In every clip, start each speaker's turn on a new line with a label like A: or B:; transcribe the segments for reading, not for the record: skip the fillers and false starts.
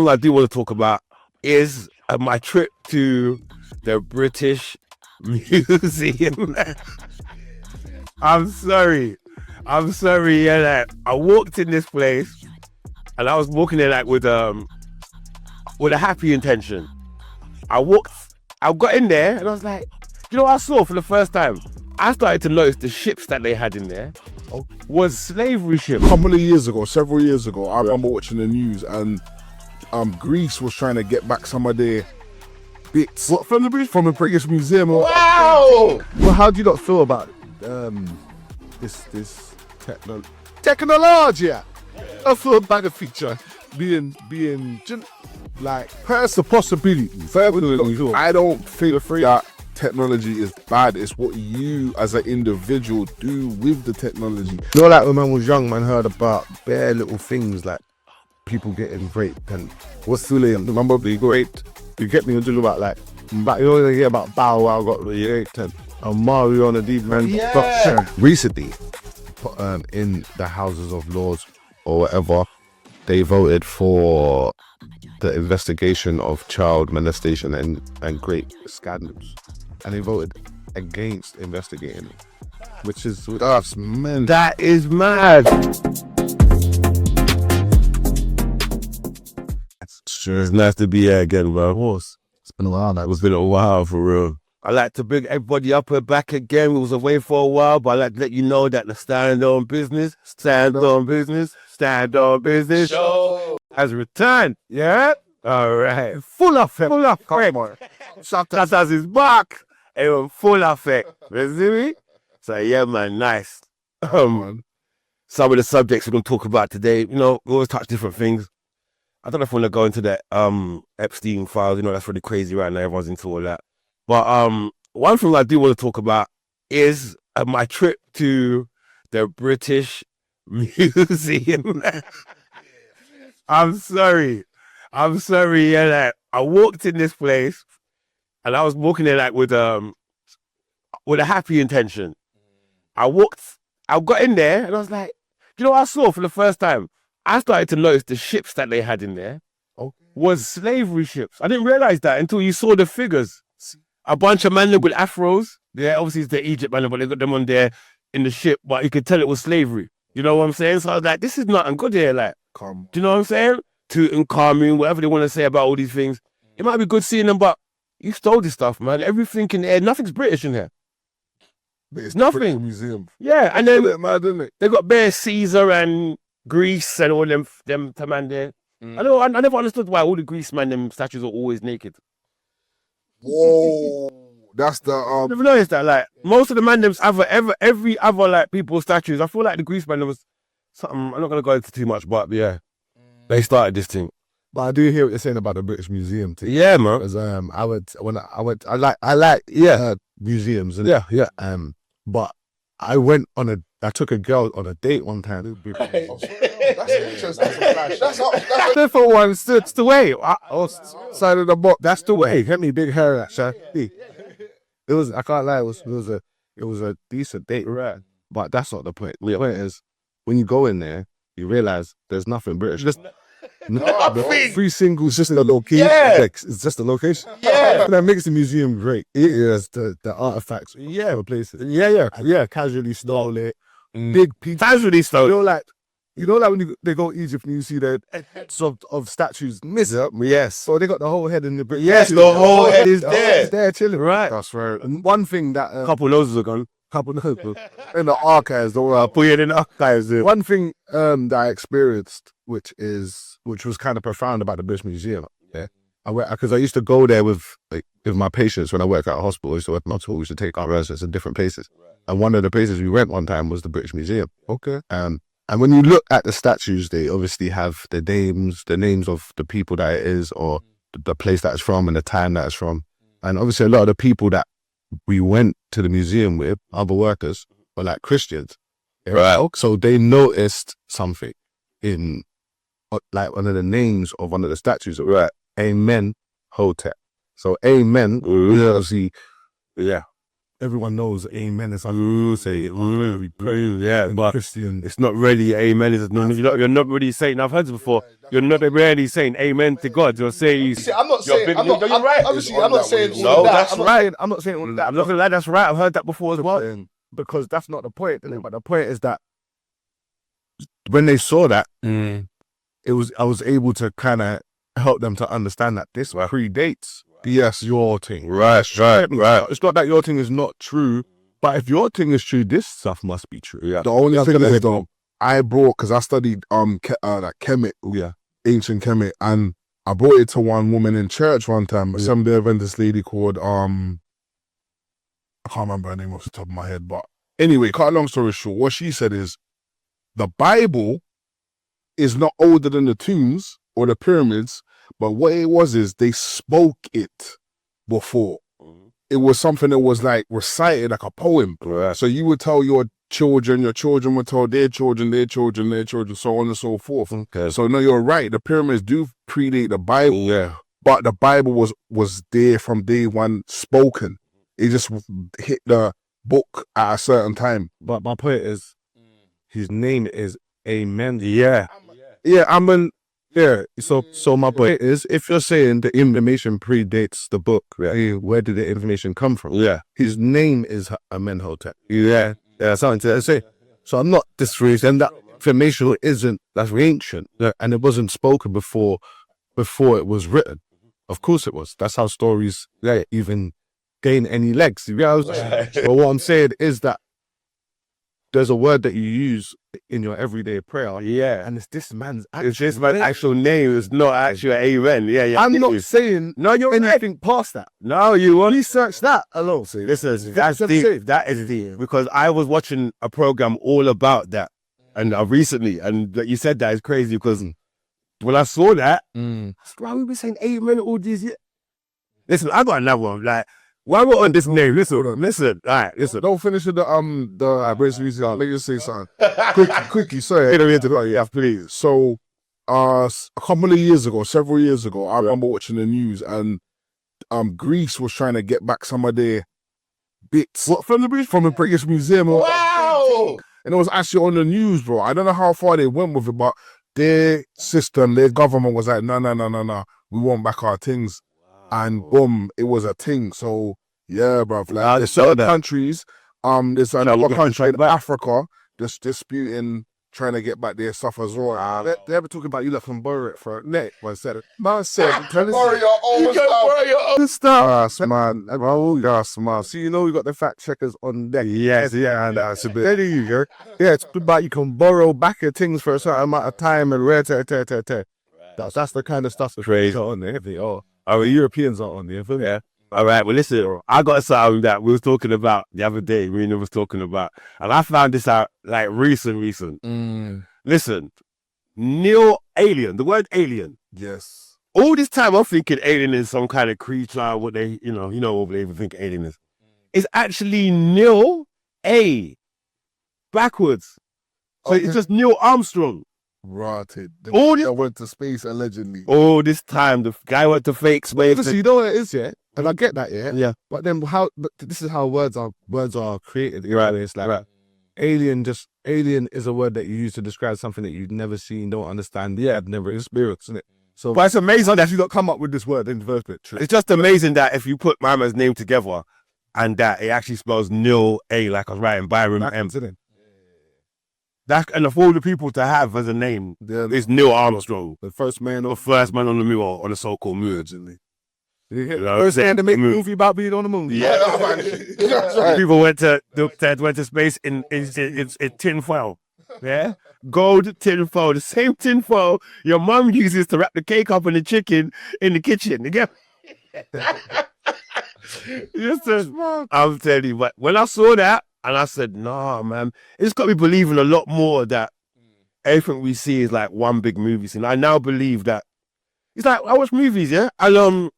A: thing I do want to talk about is my trip to the British Museum. I'm sorry. Yeah, like, I walked in this place, and I was walking in like with a happy intention. I got in there, and I was like, you know what I saw for the first time? I started to notice the ships that they had in there was slavery ships.
B: Several years ago, I remember watching the news, and Greece was trying to get back some of their bits.
C: What, from the
B: British Museum?
A: Wow!
C: Well, how do you not feel about this technology? I feel about the feature being like,
B: That's the possibility. I don't feel afraid that technology is bad. It's what you as an individual do with the technology.
C: you know, like when man was young, man heard about bare little things like people getting raped and what's too late. Remember the great, you get me talking about like, but you know, you hear about Bow Wow got raped and Mario on the deep man.
A: Yeah.
C: Recently, in the Houses of Lords or whatever, they voted for the investigation of child molestation and rape scandals, and they voted against investigating it, which is
B: That's mental.
A: That is mad. It's nice to be here again, bro.
C: of course. It's been a while now.
A: It's been a while, for real. I like to bring everybody up and back again. We was away for a while, but I like to let you know that the stand on business show has returned. Yeah? All right. Full effect. Tatas is back. It was full effect. You see me? So, yeah, man, nice. Some of the subjects we're going to talk about today, you know, we always touch different things. I don't know if I want to go into that Epstein files. You know, that's really crazy right now. Everyone's into all that. But one thing I do want to talk about is my trip to the British Museum. I'm sorry. Yeah, like, I walked in this place, and I was walking in like with a happy intention. I got in there, and I was like, you know what I saw for the first time? I started to notice the ships that they had in there was slavery ships. I didn't realize that until you saw the figures. A bunch of men with afros. Yeah, obviously it's the Egypt man, but they got them on there in the ship, but you could tell it was slavery. You know what I'm saying? So I was like, this is nothing good here. Like, do you know what I'm saying? Tutankhamun, whatever they want to say about all these things. It might be good seeing them, but you stole this stuff, man. Everything in there, nothing's British in here.
B: But it's
A: Nothing.
B: Museum.
A: Yeah, and then
B: Mad, isn't it?
A: they got bare Caesar and Greece and all them man there. I never understood why all the Greece man, them statues are always naked.
B: Whoa, that's the
A: I never noticed that. Like, most of the man, every other like people's statues, I feel like the Greece man, there was something. I'm not gonna go into too much, but yeah, they started this thing.
C: But I do hear what you're saying about the British Museum thing.
A: Yeah, man.
C: Because I like museums. And,
A: Yeah.
C: but I took a girl on a date one time.
B: That's interesting. That's
C: Different one. It's the way. I was side of the box. That's the way. Henny, big hair. It was. I can't lie. It was a decent date, right? But that's not the point. The point is, when you go in there, you realize there's nothing British. The three singles, just in the location.
A: Yeah.
C: It's just the location.
A: Yeah.
C: That makes the museum great. It is the artifacts.
A: Yeah.
C: Places.
A: Yeah.
C: Casually stole it. Big pieces.
A: Casually stole.
C: You know, like when they go to Egypt and you see the heads of statues missing.
A: Yes.
C: So they got the whole head in the brick.
A: Yes, the whole head is there.
C: It's there chilling.
A: Right.
B: That's right.
C: And one thing that
A: Couple noses are gone.
C: in the archives, don't worry, I'll put it in the archives. One thing that I experienced, which was kind of profound about the British Museum. Yeah, because I used to go there with my patients when I work at a hospital. I used to work in a hospital. We used to take our residents in different places, and one of the places we went one time was the British Museum.
B: Okay.
C: And when you look at the statues, they obviously have the names of the people that it is, or the place that it's from, and the time that it's from. And obviously, a lot of the people that we went to the museum with, other workers, were like Christians.
A: Right.
C: So they noticed something in like one of the names of one of the statues. Right. Amen Hotep. So Amen, obviously,
A: Yeah.
C: everyone knows amen is like,
A: Say it. We pray, yeah, but
C: Christian.
A: it's not really amen. You're not really saying. I've heard this before. You're not really saying amen to God. You're saying.
D: See, I'm not saying.
A: big-
D: I'm not.
A: you're right.
D: Obviously, I'm not saying all
A: No,
D: of that.
A: that's
D: I'm not-
C: Right, I'm not saying all that.
A: I'm not gonna lie. That's right. I've heard that before as well.
C: Because that's not the point, innit? But the point is that when they saw that, I was able to kind of help them to understand that this predates your thing.
A: Right.
C: It's not that your thing is not true, but if your thing is true, this stuff must be true.
A: Yeah.
B: The only thing is though, I brought, because I studied like Kemet, ancient Kemet, and I brought it to one woman in church one time. Some Adventist lady called I can't remember her name off the top of my head, but anyway, cut a long story short, what she said is the Bible is not older than the tombs or the pyramids, but what it was is they spoke it before. It was something that was like recited like a poem.
A: Right.
B: So you would tell your children would tell their children, so on and so forth.
A: Okay.
B: So no, you're right. The pyramids do predate the Bible.
A: Yeah.
B: But the Bible was there from day one, spoken. It just hit the book at a certain time.
C: But my point is, his name is Amen.
A: Yeah.
C: So my point is, if you're saying the information predates the book, where did the information come from?
A: Yeah.
C: His name is Amenhotep.
A: Yeah. Something to say.
C: So I'm not disrespecting that information that's ancient, and it wasn't spoken before it was written. Of course it was. That's how stories even gain any legs. You know what I'm saying? But what I'm saying is that there's a word that you use in your everyday prayer.
A: Yeah.
C: And it's this man's
A: It's just my actual name. It's not actual amen. Yeah.
C: I'm not saying
A: you're
C: anything past that.
A: No, you want
C: Research that alone.
A: See, listen, that's deep. That is deep. Because I was watching a program all about that, and recently, and you said that is crazy because when I saw that, why we been saying amen all these years. Listen, I got another one. Like, why we on this name? Listen. All right, listen.
B: Don't finish with the music. Let me just say something. Quickly, sorry.
A: Yeah, please.
B: So, several years ago, I remember watching the news, and Greece was trying to get back some of their bits. What, from the British Museum?
D: Wow!
B: And it was actually on the news, bro. I don't know how far they went with it, but their system, their government was like, no. We want back our things. And boom, it was a thing. So yeah, bro. Like, there's certain countries, there's another country in Africa just disputing, trying to get back their stuff as well.
C: They ever talking about you let them borrow it for a net? Man said,
D: Borrow your own stuff.
C: man. Yes, man. So you know we got the fact checkers on deck.
A: Yes, yeah, and that's a bit.
C: There you go. Yeah, it's about you can borrow back your things for a certain amount of time and rare. That's the kind of stuff that's
A: Crazy.
C: on there. Our Europeans are on there.
A: Yeah. All right, well, listen, I got something that we was talking about the other day, Rena was talking about, and I found this out like recent. Listen, the word alien.
B: Yes.
A: All this time I'm thinking alien is some kind of creature, what they, you know what they even think alien is. It's actually Neil A. backwards. So it's just Neil Armstrong.
B: Rotted.
A: All this,
B: that went to space allegedly.
A: all this time, the guy went to fake space.
C: Listen, you know what it is, yeah? And I get that, yeah?
A: Yeah.
C: But then but this is how words are created.
A: Right.
C: It's like alien is a word that you use to describe something that you've never seen, don't understand, never experienced, isn't it? So,
A: But it's amazing that
C: you got come up with this word in the first bit.
A: it's just amazing that if you put my man's name together and that it actually spells Neil A, like I was writing Byron M. That, and of all the people to have as a name, is Neil Armstrong,
C: The first man
A: the first man on the moon, or on the so-called moon.
C: First man to make a movie about being on the moon.
A: Yeah.
D: That's right.
A: People went to space in tin foil. Yeah, gold tin foil, the same tin foil your mum uses to wrap the cake up and the chicken in the kitchen. You get? I'm telling you, but when I saw that, and I said, nah, man, it's got me believing a lot more that everything we see is like one big movie scene. I now believe that it's like I watch movies, yeah, and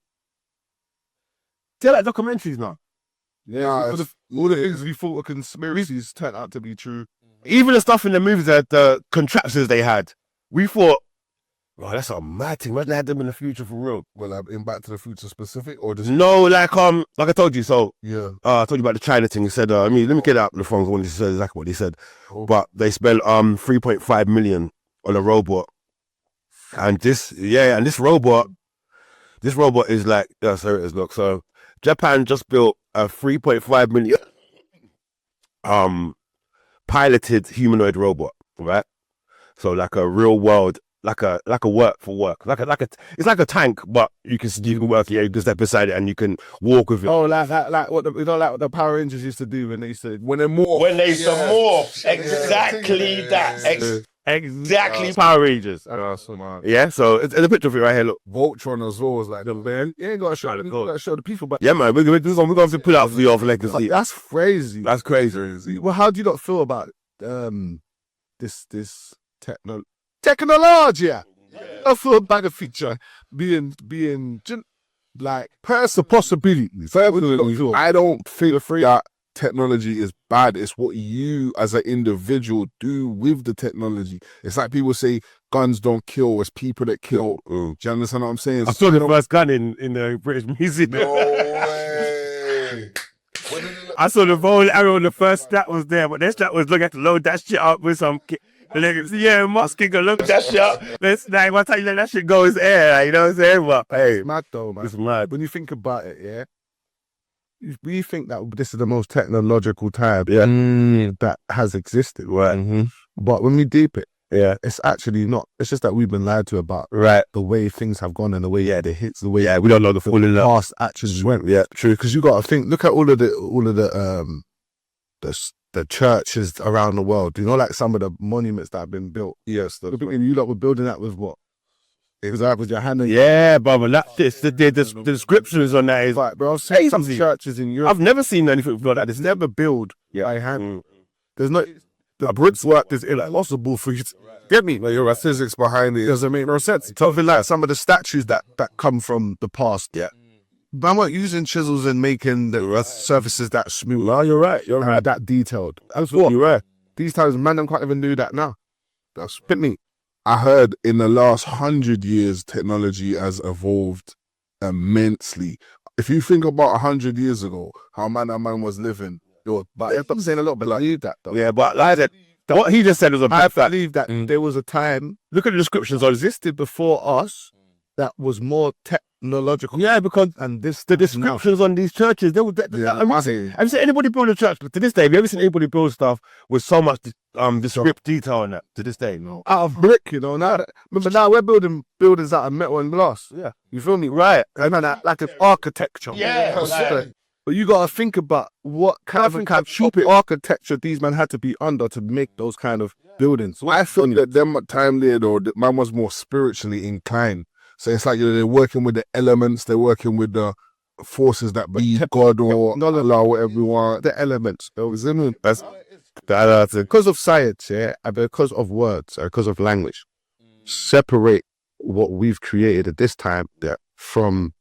A: they're like documentaries now.
C: Yeah, all the things we thought were conspiracies turned out to be true.
A: Even the stuff in the movies that the contraptions they had, we thought Oh, that's a mad thing. Imagine they had them in the future for real.
B: Well, in Back to the Future specific, or just
A: No, like I told you. So
B: yeah.
A: I told you about the China thing. He said, let me get it up the phone. I wanted to say exactly what he said.
B: Oh.
A: But they spent 3.5 million on a robot, and this robot is like, so it is. Look, so Japan just built a 3.5 million piloted humanoid robot, right? So like a real world. Like a work, it's like a tank, but you can work. Yeah, you can step beside it and you can walk with it.
C: Oh, like what the Power Rangers used to do when they used to morph.
A: When they used to morph, exactly that, exactly Power Rangers. Yeah, so it's a picture of it right here. Look,
B: Voltron as well was like the man.
C: You ain't got to show the people, but
A: yeah, man, we're going to pull out for you off like this.
C: that's crazy.
A: That's crazy.
C: Well, how do you not feel about this technology? I feel about the future being like past the possibilities.
B: I don't think that technology is bad. It's what you as an individual do with the technology. It's like people say guns don't kill, it's people that kill. Do you understand what I'm saying?
A: I saw the first gun in the British Museum.
D: No way.
A: I saw the bow and arrow, the first strap was there, but that strap was looking to load that shit up with some yeah, Musking can look that shit up. Let's like one time you let that shit go, it's air, like, you know what I'm saying? But hey,
C: it's mad though, man.
A: It's mad.
C: When you think about it, yeah, we think that this is the most technological time that has existed, right?
A: Mm-hmm.
C: But when we deep it,
A: yeah,
C: it's actually not. It's just that we've been lied to about
A: the
C: way things have gone and the way the hits, the way
A: we don't know the full
C: past actions went.
A: Yeah, true.
C: Because you got to think. Look at all of the churches around the world. You know, like some of the monuments that have been built.
B: Yes,
C: you lot were building that with what? It was like with your hand.
A: Yeah, brother. The descriptions on that is
C: like, bro. I've seen some churches in Europe.
A: I've never seen anything like that.
C: It's never built by hand. There's no. The Brits work is impossible for you to get me.
B: Like your physics behind it
C: doesn't make no sense. Something like some of the statues that come from the past.
A: Yeah.
C: Man weren't using chisels and making the surfaces that smooth.
A: No, you're right. You're right.
C: That detailed. Absolutely right. These times, man, them can't even do that now. That's fit me.
B: I heard in the last 100 years, technology has evolved immensely. If you think about 100 years ago, how man was living,
C: but I'm saying a little bit like that though.
A: Yeah, but like that, what he just said was
C: I believe that there was a time.
A: Look at the descriptions that
C: existed before us that was more technological.
A: Yeah, because the descriptions on these churches, they were. Have you seen anybody build a church? But to this day, have you ever seen anybody build stuff with so much descriptive detail in that? To this day, no.
C: Out of brick, you know. Now we're building buildings out of metal and glass.
A: Yeah,
C: you feel me? Right? And that like an architecture.
A: Yeah.
C: But you gotta think about what kind of stupid architecture these men had to be under to make those kind of buildings.
B: I feel that them time there though, man was more spiritually inclined. So it's like they're working with the elements, they're working with the forces that be God or Allah, whatever you want.
C: The elements. That's because of science, yeah, and because of words, and because of language. Separate what we've created at this time from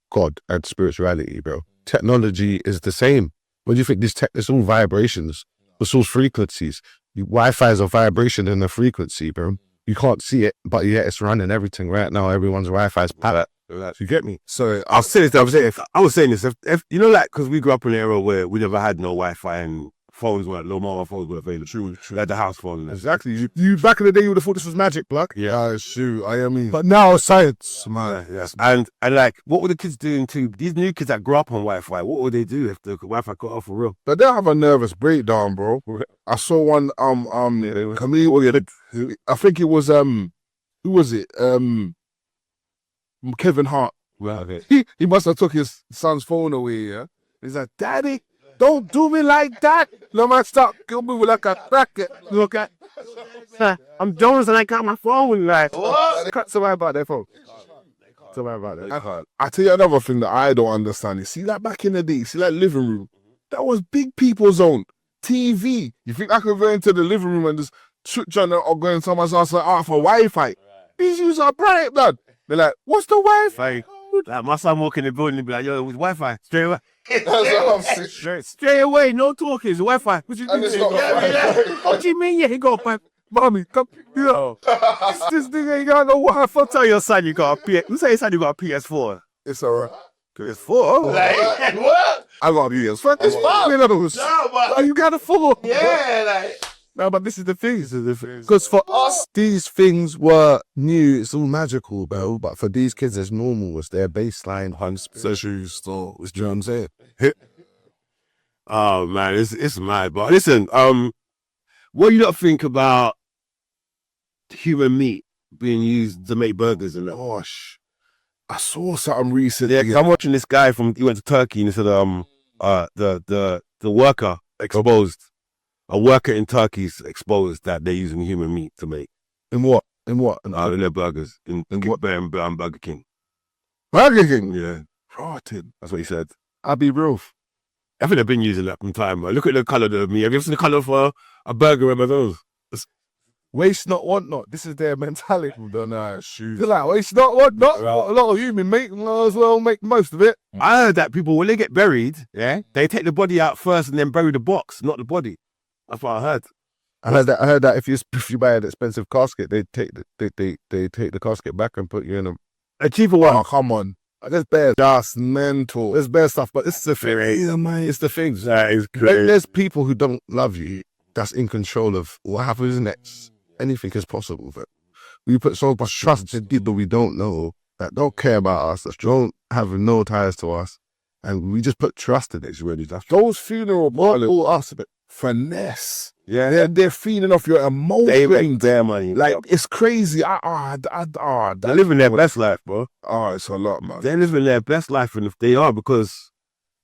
C: God and spirituality, bro. Technology is the same. What do you think? It's all vibrations. It's all frequencies. Wi-Fi is a vibration and a frequency, bro. You can't see it, but yeah, it's running everything right now. Everyone's Wi-Fi is powered. You get me?
A: So I was saying this. If you know, like, because we grew up in an era where we never had no Wi-Fi and phones weren't, no mobile phones were available. True. Like the house phone.
C: Exactly. You back in the day, you would have thought this was magic, block.
B: Yeah, true. I mean,
C: but now it's science, man.
A: Yes. And like, what were the kids doing too? These new kids that grew up on Wi-Fi, what would they do if the Wi-Fi got off for real?
B: But they'll have a nervous breakdown, bro. I saw one comedian. I think it was who was it? Kevin Hart.
A: Well, okay.
B: He must have took his son's phone away. Yeah, he's like, "Daddy, don't do me like that. No man, stop. Kill me like a cracker. Look at.
A: I'm Jones and I got my phone. Like,
C: what? They can't survive about their phone. Survive about that.
B: I tell you another thing that I don't understand. You see, like back in the day, see that living room, that was big people's own TV. You think I could go into the living room and just switch on or go in someone's house like, for Wi-Fi? These users are bright, blood. They're like, what's the Wi-Fi?
A: Like my son walking in the building and be like, yo, it was Wi-Fi. Straight away.
D: That's what I'm saying.
A: Straight away, no talking, it's Wi-Fi. What you mean? What do you mean? Yeah, he got a pipe.
C: Mommy, come pick me up. This nigga ain't got no Wi-Fi.
A: Tell your son you got a PS. You say your son you got a PS4.
B: It's alright.
A: PS4.
D: Like, what?
C: I got a PS5. It's fine.
D: No, but
C: You got a 4.
D: yeah, like.
C: No, but this is the thing. Because for us, these things were new. It's all magical, bro. But for these kids, it's normal. It's their baseline.
B: Sexual store. It's what I'm saying.
A: Oh man, it's mad. But listen, what do you not think about human meat being used to make burgers and that?
B: Gosh, I saw something recently.
A: Yeah, 'cause I'm watching this guy he went to Turkey and he said the worker exposed. A worker in Turkey's exposed that they're using human meat to make
C: In what? In
A: in their burgers in what Burger King.
C: Burger King.
A: Yeah,
B: Rotted.
A: that's what he said.
C: I'll be real.
A: I think they've been using that from time. Look at the colour of the meat. Have you ever seen the colour for a burger at McDonald's?
C: Waste not, want not. This is their mentality.
B: Don't know. Shoot.
C: They're like, waste not, want not. A lot of human meat, might as well make most of it.
A: I heard that people, when they get buried, they take the body out first and then bury the box, not the body. That's what I heard.
C: I heard that if you buy an expensive casket, they take the casket back and put you in
A: A cheaper one.
B: Oh, come on.
C: There's bare,
B: That's mental.
C: there's bare stuff, but it's the thing. It's the thing.
A: That is crazy.
C: There's people who don't love you. That's in control of what happens next. Anything is possible. But we put so much trust in people we don't know that don't care about us, that don't have no ties to us, and we just put trust in it. Really, those funeral all us a bit.
B: Finesse.
C: Yeah,
B: They're feeding off your emotions.
A: They make their money.
B: Like, it's crazy.
A: They're living their best life, bro.
B: Oh, it's a lot, man.
A: They're living their best life, and if they are, because,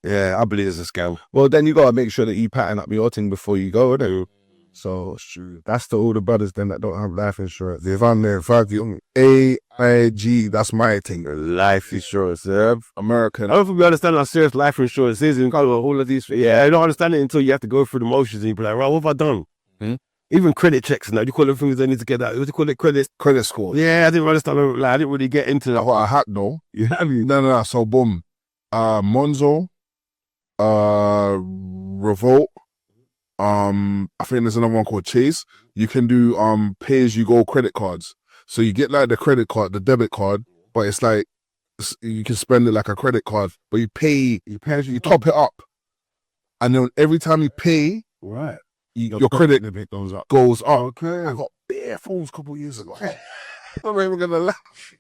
A: yeah, I believe it's a scam.
C: Well, then you gotta make sure that you pattern up your thing before you go, innit? So that's to all the brothers then that don't have life insurance. If I'm there, AIG, that's my thing.
A: Life insurance, yeah.
C: American.
A: I don't think we understand how serious life insurance is and kind of all of these. Yeah, I don't understand it until you have to go through the motions and you be like, right, what have I done? Even credit checks and that. You call them things they need to get that. What do you call it?
B: Credit score.
A: Yeah, I didn't understand. Like, I didn't really get into that.
B: What I had, though.
A: You have you?
B: No. So, boom. Monzo. Revolt. I think there's another one called Chase. You can do pay-as-you-go credit cards. So you get like the credit card, the debit card, but it's like you can spend it like a credit card, but you top it up, and then every time you pay,
A: Right.
B: your credit
A: limit goes up.
B: Okay. I got bare phones a couple of years ago. I'm not even gonna laugh.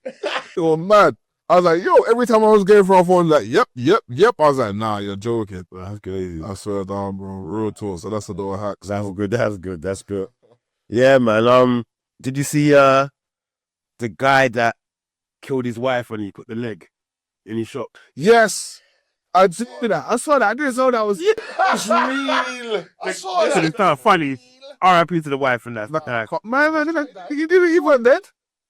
B: They were mad. I was like, yo, every time I was getting for a phone, like, yep. I was like, nah, you're joking.
A: That's crazy.
B: I swear down, bro. Real talk. So that's the door hacks.
A: That's good. Yeah, man. Did you see the guy that killed his wife when he put the leg in his shop?
B: Yes.
C: I did that. I saw that. I didn't know that was.
D: It's real. I saw that.
A: It's not funny. R.I.P. to the wife and that.
C: Man, you didn't even dead.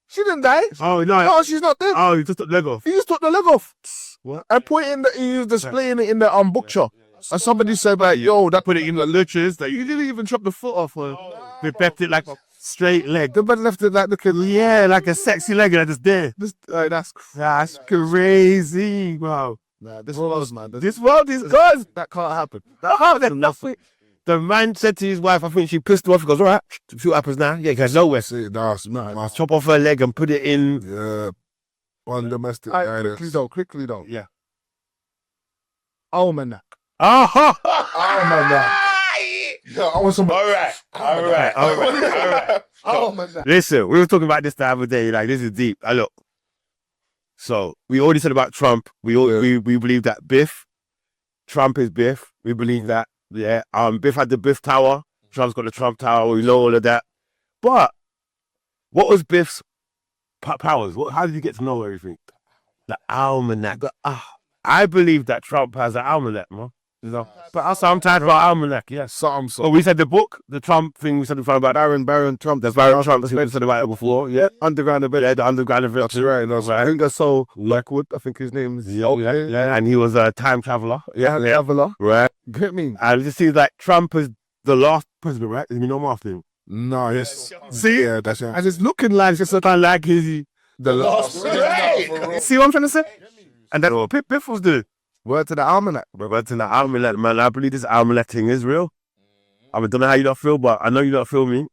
C: She didn't die.
A: Oh no!
C: No, she's not dead.
A: Oh, he just took the leg off.
C: He just took the leg off.
A: What?
C: I put it in he was displaying it in the butcher. And somebody said like, yo, that
A: Put it in the lurches. That
C: you didn't even chop the foot off.
A: they left it like a straight leg.
C: The man left it like looking.
A: Yeah, like a sexy leg and just there.
C: That's
A: Crazy, bro.
C: Nah, this world, man.
A: This world is good.
C: That can't happen.
A: Nothing. The man said to his wife, I think she pissed him off. He goes, all right, see what happens now. Yeah, he goes, nowhere.
B: See, that's
A: I'll chop off her leg and put it in.
B: yeah. On domestic
C: Quickly though.
A: Yeah.
C: Almanac.
A: Aha!
B: Yeah, I want some.
D: All right.
C: Almanac.
A: Listen, we were talking about this the other day. Like, this is deep. Look. So, we already said about Trump. We believe that Trump is Biff. We believe that. Yeah. Biff had the Biff Tower. Trump's got the Trump Tower. We know all of that. But what was Biff's powers? How did you get to know everything? The almanac. I believe that Trump has an almanac, man. You know? But also I'm tired about almanac, yes.
B: Something.
A: Well, we said the book, the Trump thing, we said about Baron Trump. There's Baron Trump, we said about it before. Yeah. Underground a bit, the underground of it. That's right. I think that's so Blackwood, I think his name is. Yeah. And he was a time traveler. Yeah.
C: Traveler.
A: Right.
C: Get me.
A: And it just seems like Trump is the last president, right? You know after him.
B: No, yes.
A: See?
B: Yeah, that's it.
A: And it's looking like it's kind of like the last.
D: Right.
A: See what I'm trying to say? And that's what Biff was doing.
C: Word to the almanac.
A: Word to the almanac, man. I believe this almanac thing is real. I don't know how you don't feel, but I know you don't feel me.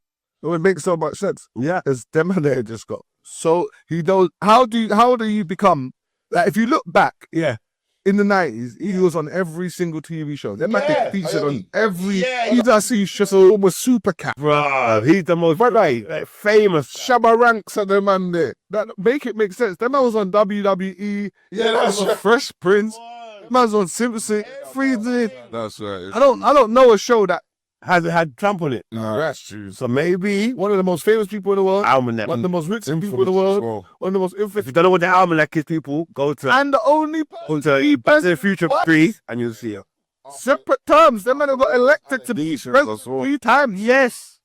C: It would make so much sense.
A: Yeah.
C: Because them man there just got so he knows how do you become like if you look back,
A: Yeah.
C: in the 90s, he was on every single TV show. Them man get featured on every he's actually just almost super cat.
A: Bro, he's the most like, famous.
C: Shabba Ranks and them man there. That make it make sense. Them man was on WWE.
D: Yeah, that's
C: on
D: right.
C: Fresh Prince. Them man's on Simpson. Freezing.
B: That's right.
C: I don't know a show that
A: Has it had Trump on it?
B: No, that's true.
A: So maybe
C: one of the most famous people in the world,
A: Almanac.
C: one of the most rich people in the world, one of the most
A: If
C: infamous,
A: you don't know what the Almanac is, people, go to
C: and the only
A: Back to the Future 3 and you'll see it.
C: separate terms. Them man have got elected to the president 3 times.
A: Yes.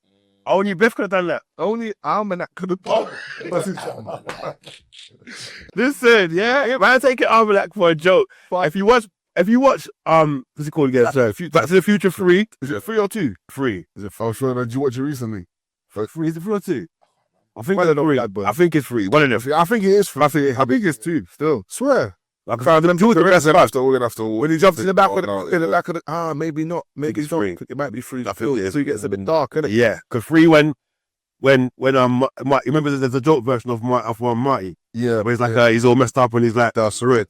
A: Only Biff could have done that.
C: Only Almanac could have done it.
A: Listen, yeah, man, take it Almanac for a joke. If you watch, what's it called again? Sorry, Back to the Future 3.
C: Is it 3 or 2?
A: 3.
C: Is it
B: I was sure, did you watch it recently?
A: 3? Is it 3 or 2? I think
C: Well,
A: it's
C: they're not
A: 3.
C: bad, but-
A: I think it's 3. One of them.
B: I think it is.
C: I think it's 2 still.
B: Swear.
A: I found them two.
B: The rest of us, we're gonna have to.
C: When he jumps in the back of
B: No,
C: the, maybe not. Maybe
A: it's
C: not.
A: 3.
C: It might be 3.
A: I feel it.
C: So it gets a bit dark, innit?
A: Yeah, because 3 when Marty, remember there's a joke version of Marty
B: Yeah,
A: where he's like he's all messed up and he's like
C: That's right.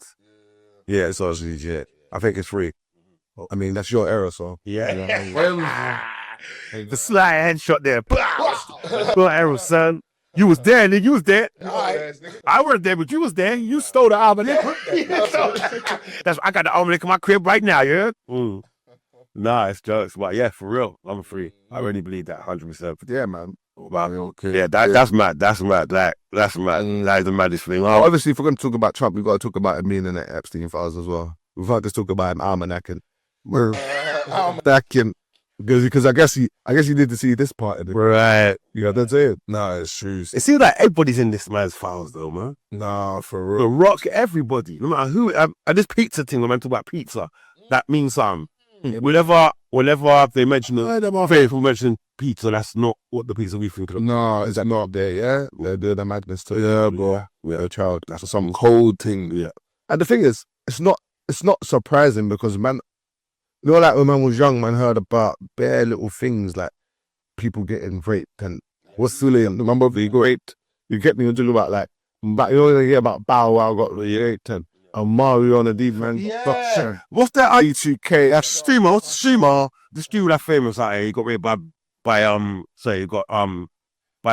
A: yeah, it's obviously yeah. I think it's 3.
C: I mean, that's your error, so.
A: Yeah. The sly headshot there. Well, arrow, son. You was there, nigga. You was there. I weren't there, but you was there. You stole the almanac. I got the almanac in my crib right now, yeah? Nah, it's jokes. But yeah, for real, I'm free. I really believe that 100%.
C: Yeah, man.
A: Wow. Yeah, that's mad. That's mad. That's mad. That is the maddest thing. Oh,
C: Obviously, if we're going to talk about Trump, we've got to talk about him being in the Epstein files as well. We've got to talk about him almanacking. Because I guess he did to see this part of it.
A: right.
C: Yeah, that's it.
B: nah, it's true.
A: It seems like everybody's in this man's files, though, man.
B: Nah, for
A: The
B: real.
A: Rock, everybody. No matter who. And this pizza thing, when I talk about pizza, that means something. Whenever they mention people mention pizza, that's not what the pizza we think of.
B: Nah,
C: Is that not up there? Yeah, they're the madness too.
B: Yeah, bro.
C: With a child.
B: That's some cold thing.
A: Yeah.
C: And the thing is, it's not surprising because man, you know, like when man was young, man heard about bare little things like people getting raped and what's silly. Remember they got raped. You get me? I'm talking about like, but you know, you hear about Bow Wow got raped and Mario on the deep man.
D: Yeah.
A: What's that?
C: E2K.
A: That streamer, the streamer that famous out here, he got raped by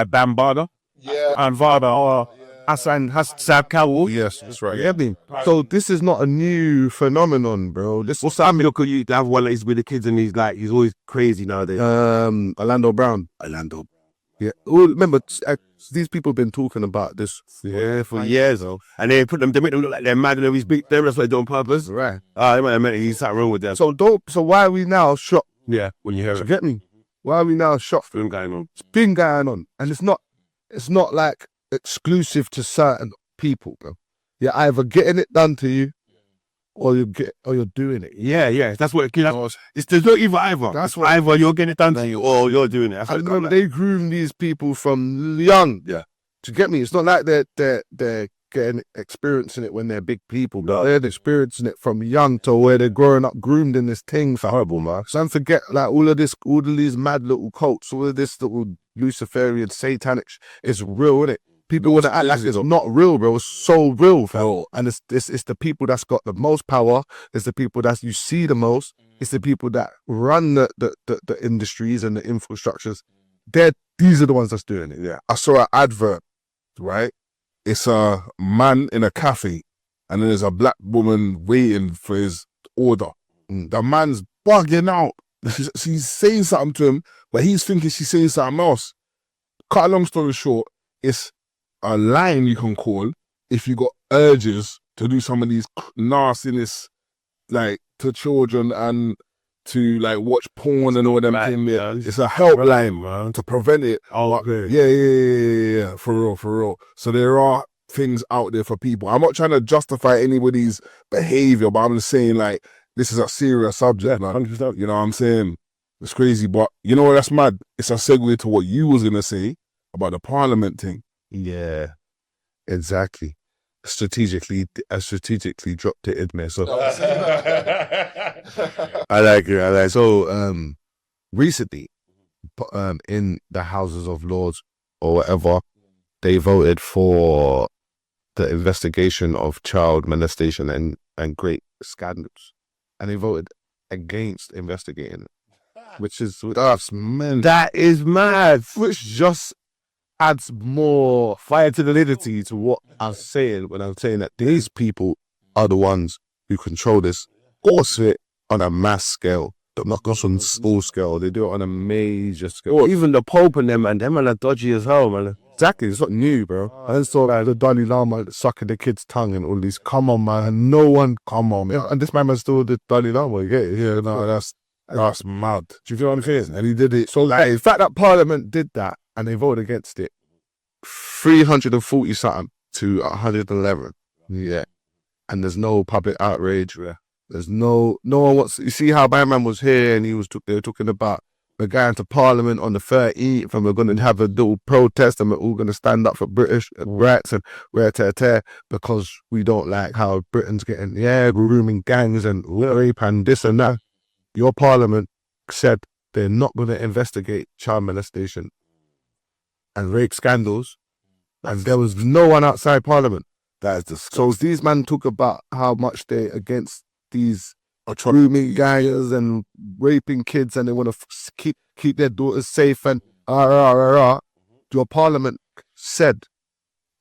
A: Bambada
D: Yeah.
A: and Vada or Hassan Sab Cowell.
C: Yes, that's right. Yeah, me. So this is not a new phenomenon, bro. This
A: What's that? Look at you. They have one that he's with the kids and he's always crazy nowadays.
C: Orlando Brown.
A: Orlando.
C: Yeah. Well, remember, these people have been talking about this.
A: Yeah, for years though. And they make them look like they're mad and he's big. That's what they do on purpose.
C: Right.
A: They might have meant he's sat wrong with them.
C: So why are we now shocked?
A: Yeah, when you hear
C: Do you
A: it.
C: get me? Why are we now shocked?
A: Film going on.
C: It's been going on, and it's not like exclusive to certain people, bro. You're either getting it done to you, or you're doing it.
A: Yeah. That's what it's there's no either.
C: That's
A: It's
C: what-
A: either you're getting it done to you or you're doing it. That's
C: I
A: what it's
C: remember
A: like.
C: they groom these people from young.
A: Yeah.
C: To get me, it's not like they're getting experiencing it when they're big people.
A: No.
C: They're experiencing it from young to where they're growing up groomed in this thing.
A: It's horrible, man.
C: So don't forget, like all of these mad little cults, all of this little Luciferian satanic, it's real, innit? People want to act like it's not real, bro. It's so real, bro. And it's the people that's got the most power. It's the people that you see the most. It's the people that run the industries and the infrastructures. These are the ones that's doing it.
B: Yeah. I saw an advert, right? It's a man in a cafe and then there's a black woman waiting for his order. The man's bugging out. She's saying something to him, but he's thinking she's saying something else. Cut a long story short, it's a line you can call if you got urges to do some of these nastiness, like to children and to like watch porn and all them things.
A: Yeah.
B: It's a helpline, man, to prevent it.
A: Oh, okay.
B: Yeah, for real. So there are things out there for people. I'm not trying to justify anybody's behavior, but I'm just saying like this is a serious subject, man.
A: 100%.
B: You know what I'm saying? It's crazy, but you know what? That's mad. It's a segue to what you was gonna say about the Parliament thing.
C: Yeah, exactly. I strategically dropped it in there. So I like it. So recently, in the Houses of Lords or whatever, they voted for the investigation of child molestation and great scandals, and they voted against investigating it, which is
B: That's mental.
A: That is mad.
C: which just adds more fire to the validity to what I'm saying when I'm saying that these people are the ones who control this. Also, it on a mass scale, not just on small scale. They do it on a major scale.
A: Or even the Pope and them are dodgy as hell, man.
C: Exactly, it's not new, bro. I just saw like the Dalai Lama sucking the kid's tongue and all these. Come on, man. And no one, come on, man. And this man was still the Dalai Lama. You get it? Yeah, no, that's mad. Do you feel what I'm saying? And he did it. So, like, the fact that Parliament did that and they voted against it, 340 something to 111. Yeah. And there's no public outrage. There's no one wants. You see how my man was here and they were talking about we're going to Parliament on the 13th and we're going to have a little protest and we're all going to stand up for British rights and because we don't like how Britain's getting, grooming gangs and rape and this and that. Your Parliament said they're not going to investigate child molestation and rape scandals, and there was no one outside Parliament.
B: That is disgusting.
C: So these men talk about how much they're against these grooming gangs and raping kids, and they want to keep their daughters safe and Your Parliament said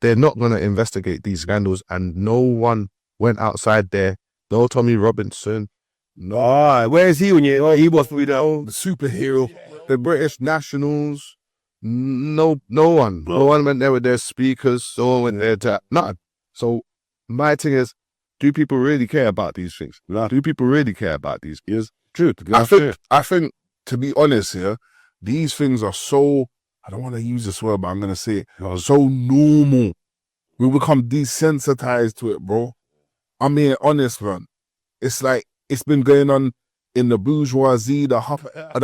C: they're not going to investigate these scandals, and no one went outside there. No Tommy Robinson.
A: No, where is he when he was with the
C: superhero, the British nationals. No one went there with their speakers. No one went there to nothing. So my thing is, do people really care about these things? Do people really care about these? Is truth.
B: I think, to be honest here, these things are so, I don't want to use this word, but I'm going to say it, so normal. We become desensitized to it, bro. I'm being honest, man. It's like, it's been going on in the bourgeoisie, the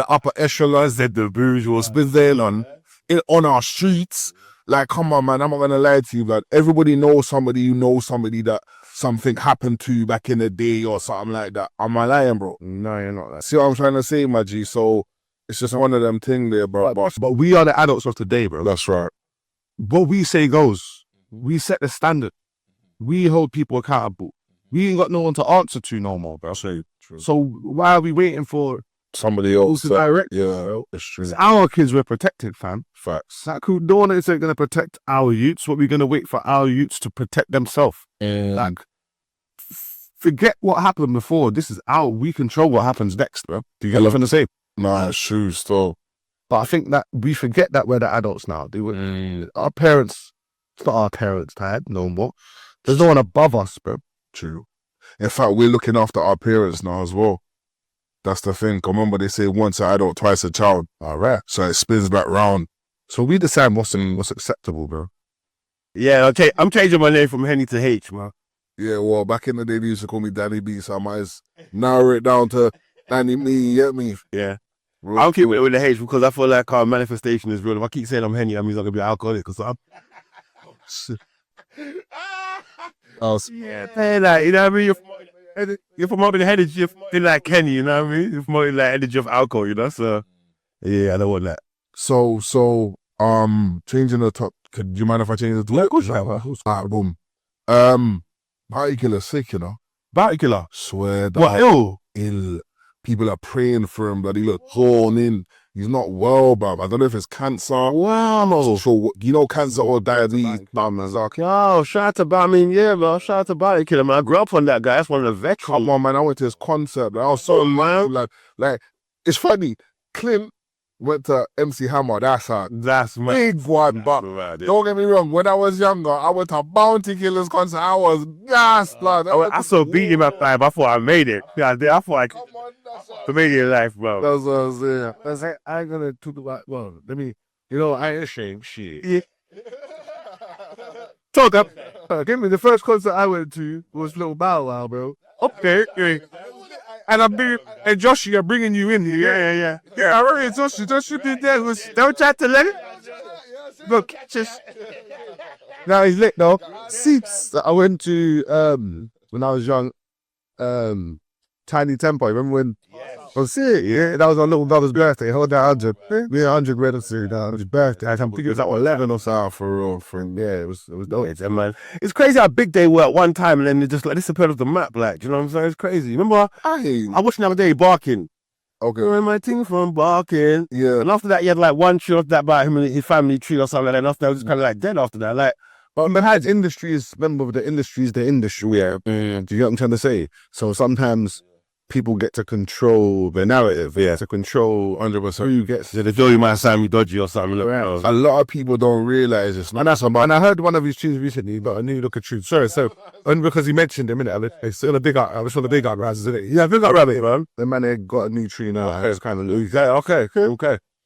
B: upper echelons, that the bourgeois been there on our streets. Like, come on, man, I'm not going to lie to you, but everybody knows somebody who knows somebody that something happened to back in the day or something like that. Am I lying, bro?
C: No, you're not.
B: See what I'm trying to say, my G? So it's just one of them things there, bro.
C: But we are the adults of today, bro.
B: That's right.
C: What we say goes. We set the standard. We hold people accountable. We ain't got no one to answer to no more, bro.
B: True.
C: So why are we waiting for
B: somebody else
C: to direct?
B: Yeah, it's true.
C: It's our kids we're protecting, fam.
B: Facts.
C: Like, no one is going to protect our youths. What we're going to wait for our youths to protect themselves. Like, forget what happened before. This is we control what happens next, bro. Do you get what I'm trying to say?
B: Nah, it's true, still.
C: But I think that we forget that we're the adults now. Our parents, it's not our parents' time no more. There's no one above us, bro.
B: True. In fact, we're looking after our parents now as well. That's the thing. Remember, they say once an adult, twice a child.
C: All right.
B: So it spins back round.
C: So we decide what's acceptable, bro.
A: Yeah, I'm changing my name from Henny to H, man.
B: Yeah, well, back in the day, they used to call me Danny B, so I might as narrow it down to Danny Me, you get me?
A: Yeah. I'll keep it with the H because I feel like our manifestation is real. If I keep saying I'm Henny, that means I'm going to be alcoholic because I'm... Yeah, like, you know what I mean? You're promoting the energy of like Henny, you know what I mean? You're promoting like energy of alcohol, you know? So, yeah, I don't want that.
B: So, changing the top. Could you mind if I change the top? Alright, boom. Bounty Killer's sick, you know?
C: Bounty Killer?
B: Swear that.
C: What,
B: ill? People are praying for him, but he look torn in. He's not well, bruv. I don't know if it's cancer.
C: Wow.
B: So you know cancer or diabetes.
A: Yo, shout out to shout out to Bounty Killer, man. I grew up on that guy. That's one of the veterans.
B: Come on, man. I went to his concert. I was so mad. Like, it's funny. Clint went to MC Hammer. That's big one, but don't get me wrong. When I was younger, I went to Bounty Killer's concert. I was gassed, blood.
A: I saw Beat Him at 5. I thought I made it. Yeah, I thought I made it in life, bro.
B: That's what I was saying.
C: I was like, I ain't gonna talk about, well, let me, I ain't ashamed, shit.
A: Yeah.
C: Talk up. Give me the first concert I went to was Little Bow Wow, bro. Okay. And and Josh, you're bringing you in here. Yeah, I already Josh did that. Don't try to let it. Look, catch us. Now he's lit though. Seats that I went to when I was young. Tiny Tempo. Remember when? Oh, see, yeah, that was our little brother's birthday. Hold that 100. We 100 registered on his birthday. I think it was like 11 or so.
B: For real, friend.
C: Yeah, it was dope.
A: Yeah, man. It's crazy how big they were at one time, and then they just like disappeared off the map. Like, do you know what I'm saying? It's crazy. Remember, I watched the other day Barking.
B: Okay.
A: Where my thing from Barking?
B: Yeah.
A: And after that, you had like one tree after that about him and his family tree or something like that. And after that, it was just kind of like dead after that. Like,
C: But man, industries, remember the industry is the industry. Yeah. Do you get what I'm trying to say? So sometimes people get to control the narrative. Yeah. To control 100% who gets.
A: they feel you might sound me dodgy or something. Look,
B: A lot of people don't realize it's not.
C: And that's about. And I heard one of his tunes recently, but I knew look at Truuu. Sorry, so only because he mentioned him in it, it's still a big up. I was on the big up rises, isn't it? Yeah, big up rabbit, man. The man they got a new tree now. It's kind of okay,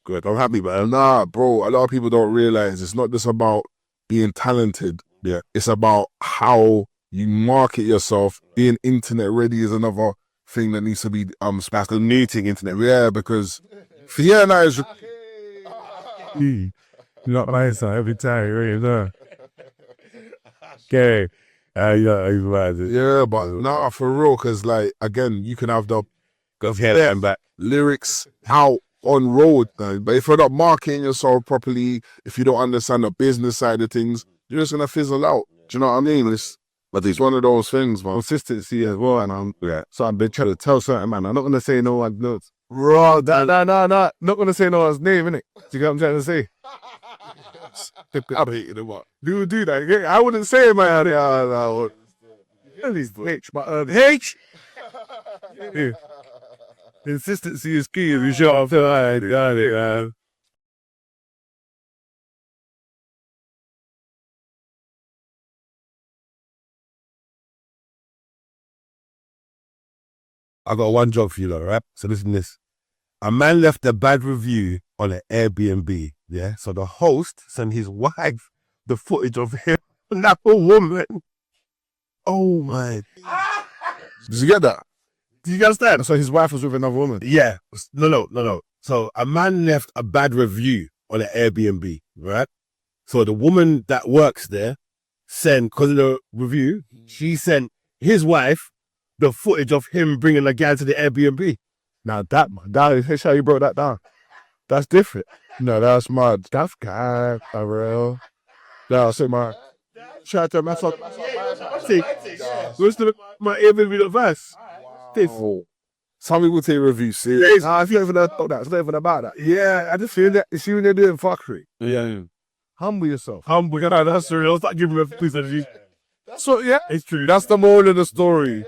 C: good. I'm happy, man.
B: Nah, bro, a lot of people don't realize it's not just about being talented.
C: Yeah.
B: It's about how you market yourself. Being internet ready is another thing that needs to be
A: that's the new thing, internet.
B: yeah, because Fiona is
C: Not my son every time, really, okay.
B: yeah, but nah, for real, because like again, you can have the
A: and back.
B: lyrics out on road, but if you're not marketing yourself properly, if you don't understand the business side of things, you're just gonna fizzle out. Do you know what I mean? It's one of those things, man.
C: Consistency as well, and so I've been trying to tell certain man. I'm not gonna say no one's notes. Bro, nah. Not gonna say no one's name, innit? Do you get what I'm trying to say?
B: I'm hating him up.
C: Do that. Yeah, I wouldn't say it, man. H, but H. Yeah. Consistency is key. If you show up, got it, man.
A: I got one job for you, though, right? So listen to this. A man left a bad review on an Airbnb, yeah? So the host sent his wife the footage of him and that poor woman. Oh, my.
B: Did you get that?
A: Do you understand?
C: So his wife was with another woman.
A: Yeah. No. So a man left a bad review on an Airbnb, right? So the woman that works there sent, because of the review, she sent his wife the footage of him bringing a guy to the Airbnb.
C: Now that is how you broke that down. That's different. No, that's mad. That's guy, for real. That's it, man. Shout out to my son. See, what's my Airbnb advice?
B: Oh. Some people take reviews serious.
C: Nah, if you ever thought that, it's not even about that. Yeah, I just feel that. You see when they're doing fuckery.
A: Yeah.
C: Humble yourself.
A: Humble, that's real. Start giving me a piece of you.
C: So yeah,
A: It's true.
C: that's the moral of the story.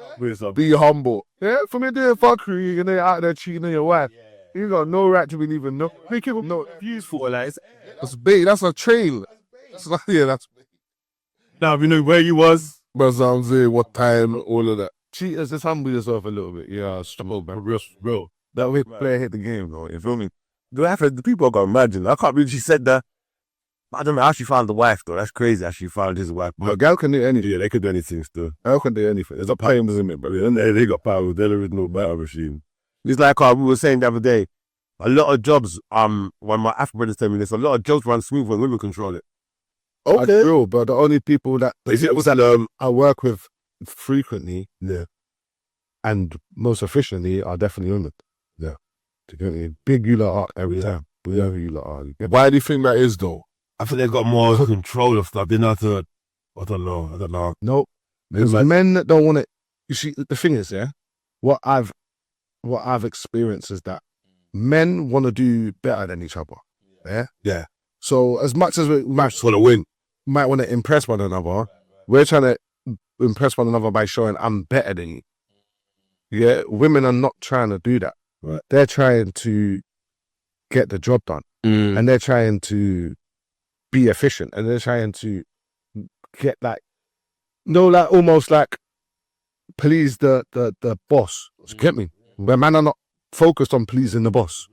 B: Be humble.
C: Yeah, for me doing fuckery and they're out there cheating on your wife. You got no right to believe in no. Make it no
A: useful, like.
B: That's big. That's a trail. That's
A: Now, you know where you was.
B: but I'm saying what time, all of that.
C: cheaters. Just humble yourself a little bit. Yeah, struggle, man.
A: Real.
C: That way, player hit the game, though. You feel me?
A: The people got imagine. I can't believe she said that. I don't know how she found the wife, though. That's crazy how she found his wife.
C: A girl can do anything.
A: Yeah, they could do anything still.
C: Girl can do anything. There's a power in it, but
A: They got power. There is no battle machine. It's like we were saying the other day. A lot of jobs, when my African brothers tell me this, a lot of jobs run smooth when women control it.
C: That's true, but the only people that
A: Was that
C: I work with frequently,
A: yeah,
C: and most efficiently are definitely women. Yeah. To get me, big you lot are every time. Whatever you lot are.
B: Why do you think that is though?
A: I think they got more control of stuff. They're not I don't know.
C: Nope. Because men that don't want it. You see, the thing is, yeah, what I've experienced is that men want to do better than each other. Yeah.
A: Yeah.
C: So as much as we
A: Just want to win.
C: might want to impress one another, we're trying to impress one another by showing I'm better than you. Yeah. Women are not trying to do that.
A: Right.
C: They're trying to get the job done, and they're trying to be efficient, and they're trying to get almost like please the boss. Get me? Where men are not focused on pleasing the boss,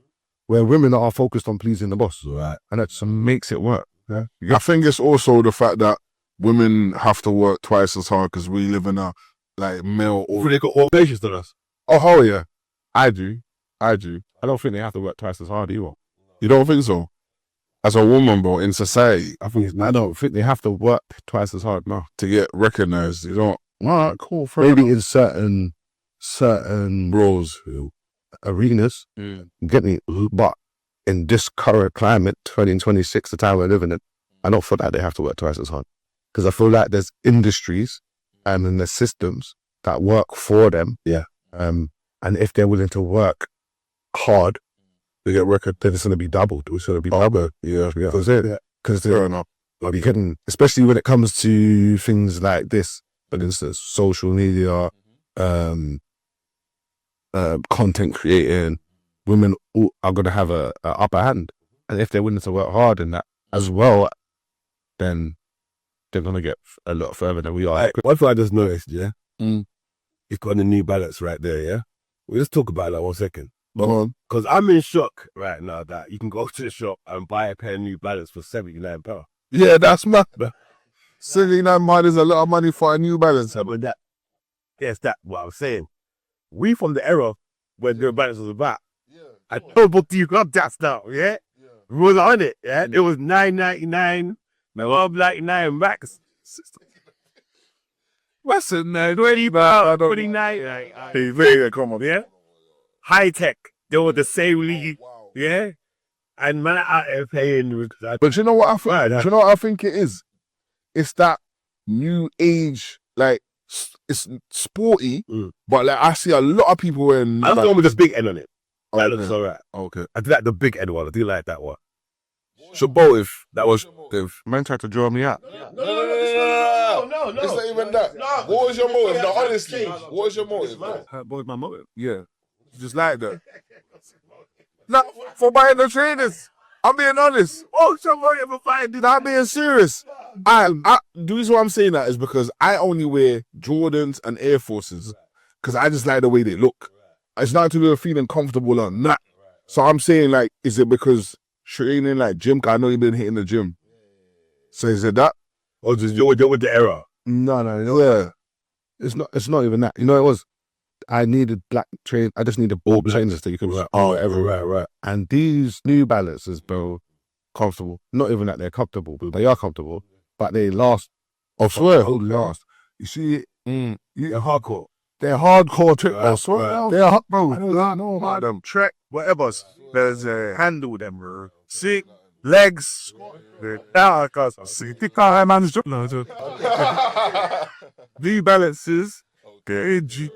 C: where women are focused on pleasing the boss.
A: Right.
C: And that just makes it work. Yeah.
B: I think it's also the fact that women have to work twice as hard because we live in a like male.
A: They got more patience than us.
C: Oh, hell yeah. I do. I don't think they have to work twice as hard either.
B: You don't think so? As a woman, bro, in society,
C: I don't think they have to work twice as hard, no.
B: to get recognized, you don't.
C: All right, cool. Maybe in certain certain arenas, get me? But in this current climate, 2026, the time we're living in, I don't feel like they have to work twice as hard. Because I feel like there's industries and then there's systems that work for them.
A: Yeah.
C: And if they're willing to work hard, they get record, then it's going to be doubled. It's going to be doubled. Yeah. Because they're not. Like, you can, especially when it comes to things like this, for instance, social media, content creating, women are going to have a upper hand. And if they're willing to work hard in that as well, then they're going to get a lot further than we are.
A: One thing I just noticed, you've got the New Balance right there, yeah? We'll just talk about that 1 second. Because I'm in shock right now that you can go to the shop and buy a pair of New Balance for £79.
B: Yeah, that's mad. 79 pounds is a lot of money for a New Balance.
A: But that's what I'm saying. We from the era when New Balance was about. I told both of you got that stuff, yeah? We was on it, yeah? It was $9.99, $12.99 max. What's it now? 20 pounds, 29.
B: Hey, come on.
A: Yeah? High tech. They were the same league, yeah? And man out there paying.
B: But you know what I think? Do you know what I think it is? It's that new age, like, it's sporty, but like I see a lot of people wearing.
A: I like the one with this big end on it. That
B: Okay.
A: looks alright.
B: Okay.
A: I do like the big end one. I do like that one.
B: Shabotiv.
A: That was.
C: Man tried to draw me out.
D: No. It's not even that. What was your motive? No, honestly, what was your motive?
C: What was my motive?
B: Yeah. Just like that. Not for buying the trainers. I'm being honest.
A: Oh, somebody ever find it?
B: I'm being serious. The reason why I'm saying that is because I only wear Jordans and Air Forces because I just like the way they look. It's not to do with feeling comfortable or not. So I'm saying, like, is it because training like gym? Cause I know you've been hitting the gym. So is it that?
A: Or just you're with the era?
C: No. Yeah. It's not even that. You know, it was. I needed black train. I just needed ball trainers that you could wear everywhere.
A: Right.
C: And these New Balances, bro, comfortable. Not even that they're comfortable, but they are comfortable. But they last. I swear, they last. You see,
A: They're hardcore.
C: they're hardcore trick. I
A: Right,
C: swear,
A: right.
C: they're hot, bro.
B: I don't know about them.
C: Trek, whatever's. There's a handle them, bro. See, legs. Down, cause see, thick car man's job. No, New Balances, edgy.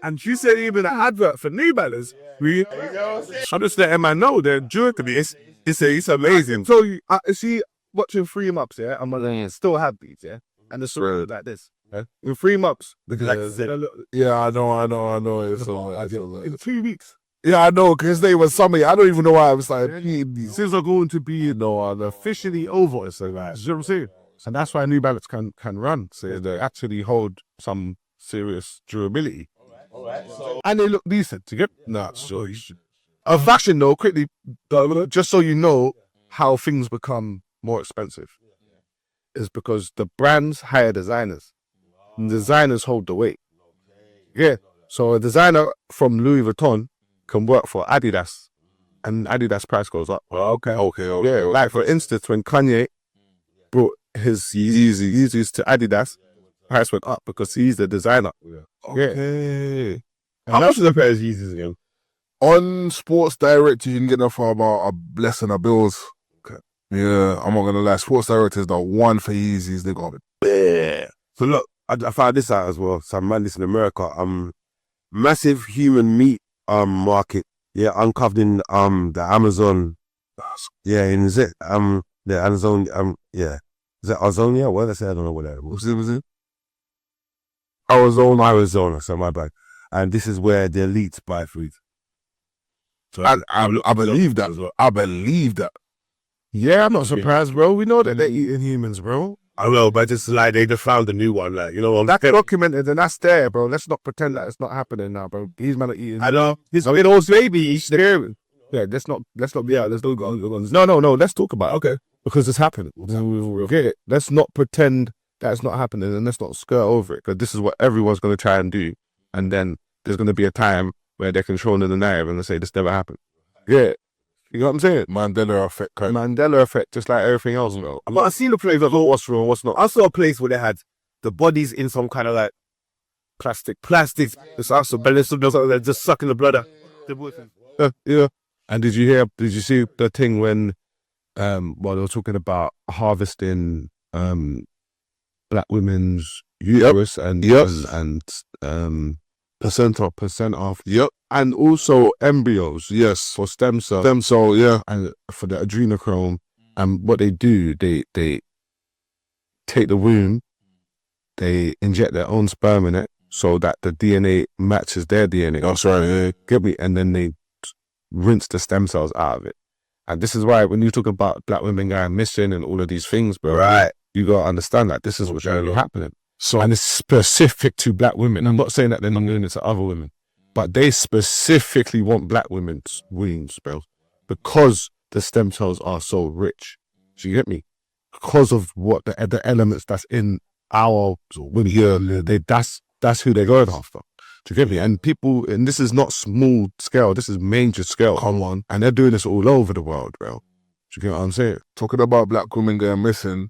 C: And she said even an advert for New Balance. I'm just letting man know they're joking me. It's amazing. So I see watching 3 months, yeah. I'm gonna still have these, yeah. And the story like this. Yeah? In 3 months, because
B: Yeah, I know. It's so, I feel
C: in
B: like,
C: 2 weeks,
B: yeah, I know, because they was summer. I don't even know why I was like, these.
C: things are going to be officially over. So like, you know what I'm saying? And that's why New Balance can run. So they actually hold some serious durability. And they look decent. You get? Nah, so you should. A fashion though, quickly, just so you know how things become more expensive, is because the brands hire designers. And designers hold the weight. Yeah. So a designer from Louis Vuitton can work for Adidas, and Adidas price goes up.
B: Okay.
C: Yeah. Like for instance, when Kanye brought his Yeezys to Adidas, price went up because he's the designer.
B: Okay.
A: How much is a pair of Yeezys again?
B: On Sports Direct, you can get them for about a blessing of bills.
C: Okay.
B: Yeah, I'm not gonna lie. Sports Direct is the one for Yeezys. They got it.
A: So look, I found this out as well. Some man this in America. Massive human meat market. Yeah, uncovered in the Amazon. Yeah, in is it the Amazon yeah. Is it Amazonia? What did I say? I don't know what that was.
B: Was it?
A: Arizona, so my bad. And this is where the elites buy food. So
B: I believe that as well. I believe that.
C: Yeah, I'm not surprised, bro. We know that they're eating humans, bro.
A: I know, but it's like they just found a new one, like, you know.
C: That's documented and that's there, bro. Let's not pretend that it's not happening now, bro. These men are eating.
A: I know. This little baby.
C: Yeah, let's not. Yeah, let's not go. No. Let's talk about it.
A: Okay.
C: Because it's happening. Get it? Let's not pretend that it's not happening and let's not skirt over it. Because this is what everyone's going to try and do, and then there's going to be a time where they're controlling the narrative and they say this never happened. Yeah. You know what I'm saying?
B: Mandela effect. Kind of.
C: Mandela effect, just like everything else, bro.
A: But I seen a place, like,
C: What's wrong, what's not.
A: I saw a place where they had the bodies in some kind of like
C: Plastics. It's also, but they're just sucking the blood out. Yeah. And did you see the thing when, well, they were talking about harvesting, black women's uterus and percent off. Yep. And also embryos. Yes. For stem cell. Yeah. And for the adrenochrome. And what they do, they take the womb, they inject their own sperm in it so that the DNA matches their DNA. That's right. Get me? And then they rinse the stem cells out of it. And this is why when you talk about black women going missing and all of these things, bro, right? You gotta understand that this is what's really happening. So, and it's specific to black women. I'm not saying that they're not doing it to other women, but they specifically want black women's wombs, bro, because the stem cells are so rich. Do you get me? Because of what the elements that's in our women here, that's who they're going after. Do you get me? And people, and this is not small scale, this is major scale. Come on. And they're doing this all over the world, bro. Do you get what I'm saying?
B: Talking about black women going missing,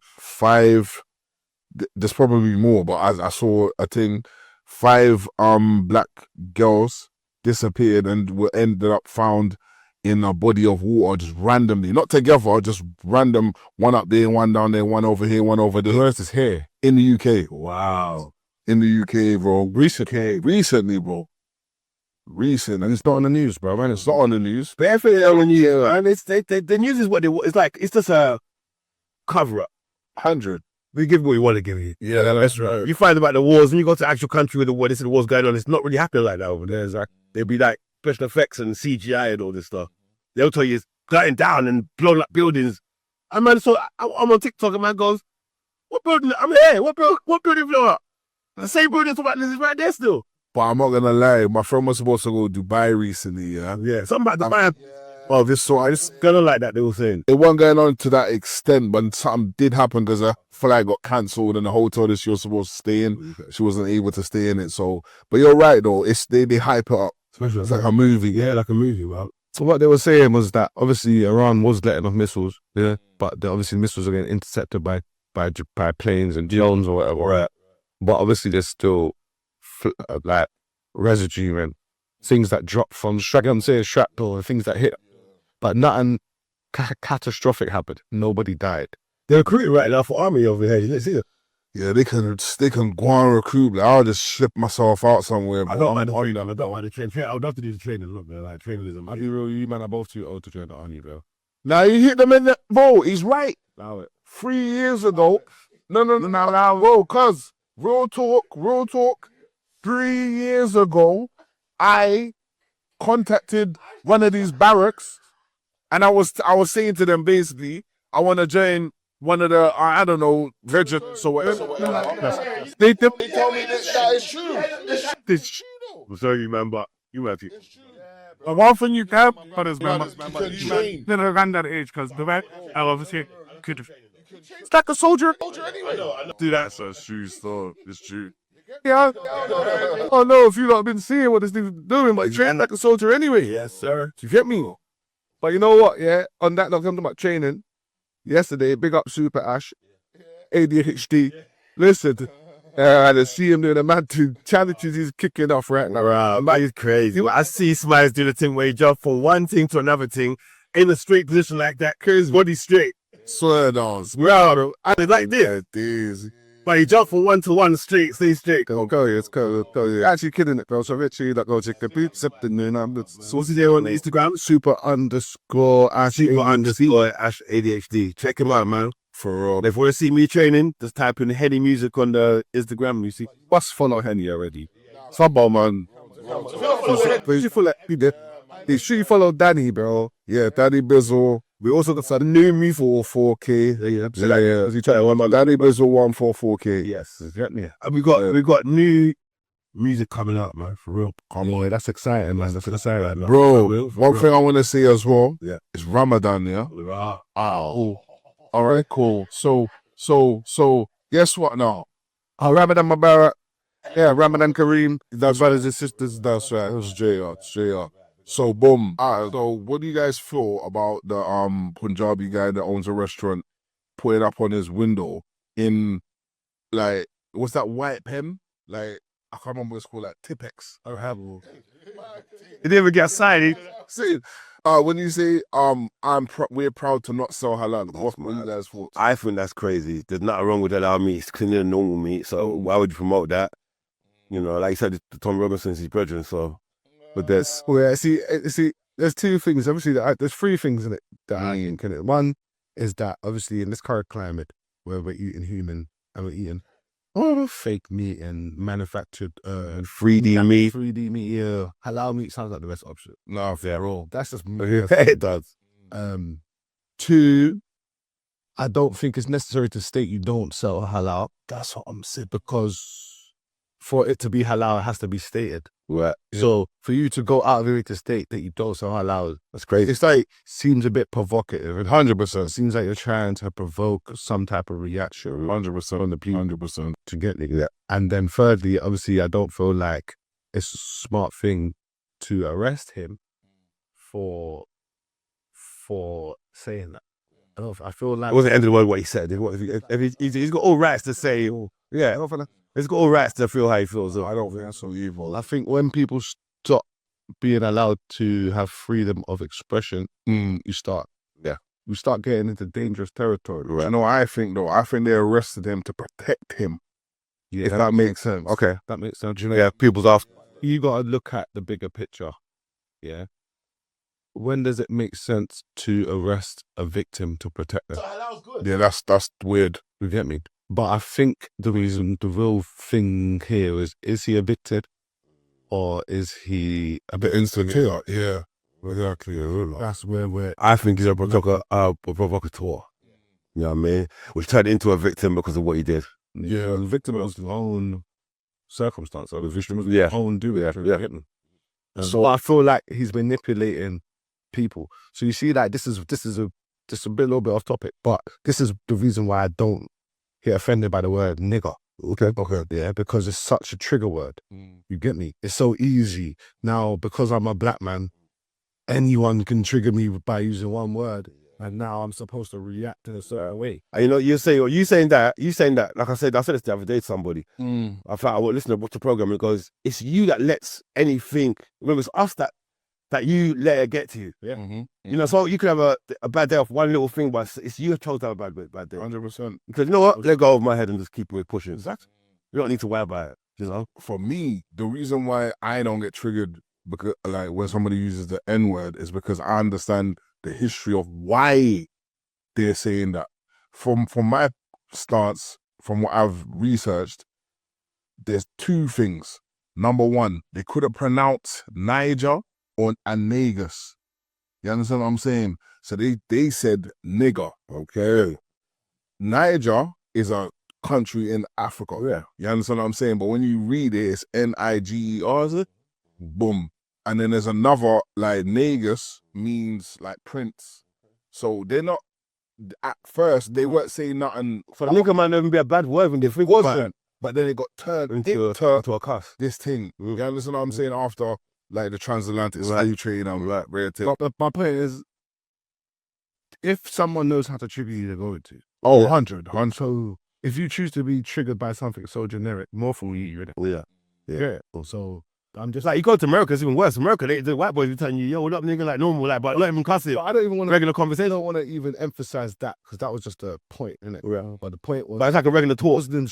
B: there's probably more, but I saw a thing, 5 black girls disappeared and ended up found in a body of water just randomly, not together, just random, one up there, one down there, one over here, one over there.
C: Where's this here?
B: In the UK.
C: Wow.
B: In the UK, bro. Recently, bro.
C: And it's not on the news, bro, man.
B: It's not on the news.
C: But everything on the news, and the news is what it's just a cover up.
B: 100.
C: We give what we want to give you.
B: Yeah, that's right.
C: You find about the wars, when you go to the actual country with the war, this is the war's going on, it's not really happening like that over there. It's like, they'll be like special effects and CGI and all this stuff. They'll tell you it's gutting down and blowing up buildings. And man, so I'm on TikTok and man goes, what building? I'm here. What building blew up? The same building is right there still.
B: But I'm not gonna lie, my friend was supposed to go to Dubai recently, yeah?
C: Yeah, something about Dubai. Well, this sort of, it's kind of like that, they were saying.
B: It wasn't going on to that extent, but something did happen because a flight got cancelled and the hotel that she was supposed to stay in, she wasn't able to stay in it. So, but you're right though, they hype it up. It's like a movie.
C: Yeah, like a movie, well. So what they were saying was that obviously Iran was letting off missiles, yeah, but obviously missiles are getting intercepted by planes and drones or whatever. Right. But obviously there's still like residue and things that drop from shrapnel and things that hit. But nothing catastrophic happened. Nobody died. They're recruiting right now for army over here. You didn't see it?
B: Yeah, they can go and recruit. Like, I'll just slip myself out somewhere.
C: I don't mind the army. I don't mind the training. I would love to do the training. Look, man, like training.
A: You man are both too old to join the army, bro.
B: Now you hit them in the bro. He's right. Allow it. 3 years ago. No, bro. Cause real talk. 3 years ago, I contacted one of these barracks. And I was saying to them basically, I want to join one of the, I don't know, regiments or whatever. They told me that is true. It's true though.
C: I'm sorry, man, but you have to.
E: But one thing you can, brothers, man, then around that age, because the way I obviously could. It's like a soldier.
B: Anyway.
C: Dude, that's a true story. It's true.
E: Yeah. Oh no, if you not been seeing what this dude's doing, but train like a soldier anyway.
C: Yes, sir.
E: You get me? But you know what, yeah? On that note, I'm talking about training. Yesterday, big up Super Ash, ADHD. Listen, I see him doing a mad two challenges. He's kicking off right now.
C: Right, man, he's crazy. I see Smiles do the thing where he jump from one thing to another thing in a straight position like that, cause his body's straight.
B: Swear down.
C: Bro, and it's like this. But he jumped from one to one straight, stay straight.
E: It's cool. Actually kidding it, bro. So literally, like, go check the boots up and then
C: so what's his name on Instagram?
E: Super_Ash
C: ADHD. Check him out, man.
B: For real.
C: If you want to see me training, just type in Henny music on the Instagram, you see.
E: Must follow Henny already. Football, man. You should follow Danny, bro.
B: Yeah, Danny Bizzle.
C: We also got some new music for 4K.
B: Yeah. Danny Bizzle 144K.
C: Yes, exactly. And we got new music coming out, man, for real.
B: Come on,
C: that's exciting, man. That's exciting, man.
B: Bro, one thing I want to say as well,
C: yeah,
B: is Ramadan, yeah?
C: Oh.
B: All right, cool. So, guess what now?
E: Ramadan Mubarak. Yeah, Ramadan Kareem.
B: That's brothers and sisters, that's right. It was JR. So, boom. So, what do you guys feel about the Punjabi guy that owns a restaurant putting up on his window in, like, what's that white pen? Like, I can't remember what it's called, like Tipex. I have.
A: It didn't even get signed.
B: See, when you say we're proud to not sell halal, what you guys thoughts?
A: I think that's crazy. There's nothing wrong with halal meat. It's cleaner than normal meat. So why would you promote that? You know, like you said, Tom Robinson's his brethren. So, but there's
E: see, there's two things. Obviously, there's three things in it that I think in it. One is that obviously in this current climate where we're eating human and we're eating fake meat and manufactured
A: 3D meat.
E: 3D meat, yeah. Halal meat sounds like the best option.
B: No,
E: They're all. That's just
A: It does.
E: Two, I don't think it's necessary to state you don't sell halal. That's what I'm saying. Because for it to be halal, it has to be stated.
A: Right.
E: So for you to go out of your way to state that you don't sell halal,
A: That's crazy.
E: it's like seems a bit provocative.
B: 100%.
E: It seems like you're trying to provoke some type of reaction
B: 100%
E: on the people
B: 100%.
E: to get it. Yeah. And then thirdly, obviously, I don't feel like it's a smart thing to arrest him for saying that. I feel like
A: It wasn't the end of the world what he said. He's got all rights to say, yeah, he's got all rights to feel how he feels. So
B: I don't think that's so evil.
E: I think when people stop being allowed to have freedom of expression, you start getting into dangerous territory.
B: Right. You know what I think though? I think they arrested him to protect him.
E: Yeah,
B: if that makes sense.
A: Okay.
E: that makes sense. You know,
A: Yeah, people's off.
E: you got to look at the bigger picture. Yeah. When does it make sense to arrest a victim to protect them?
B: Yeah, that's weird.
E: You get me? But I think the real thing here is he evicted or is he a bit
B: Insecure. Yeah, exactly.
E: That's where we're.
A: I think he's a provocateur. You know what I mean? Which turned into a victim because of what he did.
E: Yeah, the victim was his own circumstance. Or the victim was
A: Yeah.
E: his own doing.
A: Yeah.
E: So I feel like he's manipulating people. So you see that this is a little bit off topic, but this is the reason why I don't get offended by the word nigger.
A: Okay.
E: Yeah, because it's such a trigger word. You get me? It's so easy. Now, because I'm a black man, anyone can trigger me by using one word. And now I'm supposed to react in a certain way.
A: And you know, you saying that, like I said this the other day to somebody. I thought I would listen to watch the program and it goes, it's you that lets anything, remember it's us that you let it get to you.
E: Yeah.
A: You know, so you could have a bad day off one little thing, but it's you who chose to have a bad day.
B: 100%.
A: Because you know what? Let go of my head and just keep it pushing.
E: Exactly.
A: You don't need to worry about it, you know?
B: For me, the reason why I don't get triggered because like when somebody uses the N-word is because I understand the history of why they're saying that. From my stance, from what I've researched, there's two things. Number one, they could have pronounced Niger and Negus. You understand what I'm saying? So they said nigger. Okay. Niger is a country in Africa.
A: Yeah.
B: You understand what I'm saying? But when you read it, it's Niger, is it? Boom. And then there's another, like Negus means like prince. So they're not, at first, they weren't saying nothing.
A: For the nigger man, it would be a bad word when they think about it.
B: But then it got turned
A: Into a cuss.
B: this thing. You understand what I'm saying? After like the transatlantic slave trade and like red tape.
E: But my point is, if someone knows how to trigger you, they're going to.
B: Oh,
E: Yeah.
B: 100.
E: So if you choose to be triggered by something so generic, more for you,
A: Yeah.
E: So I'm just
A: Like, you go to America, it's even worse. America, the white boys be telling you, yo, what up, nigga, like normal, like, but not even cussing.
E: I don't even want to.
A: Regular
E: I
A: conversation.
E: don't want to even emphasize that because that was just a point, innit?
A: Yeah.
E: But the point was,
A: But it's like a regular talk.
E: Muslims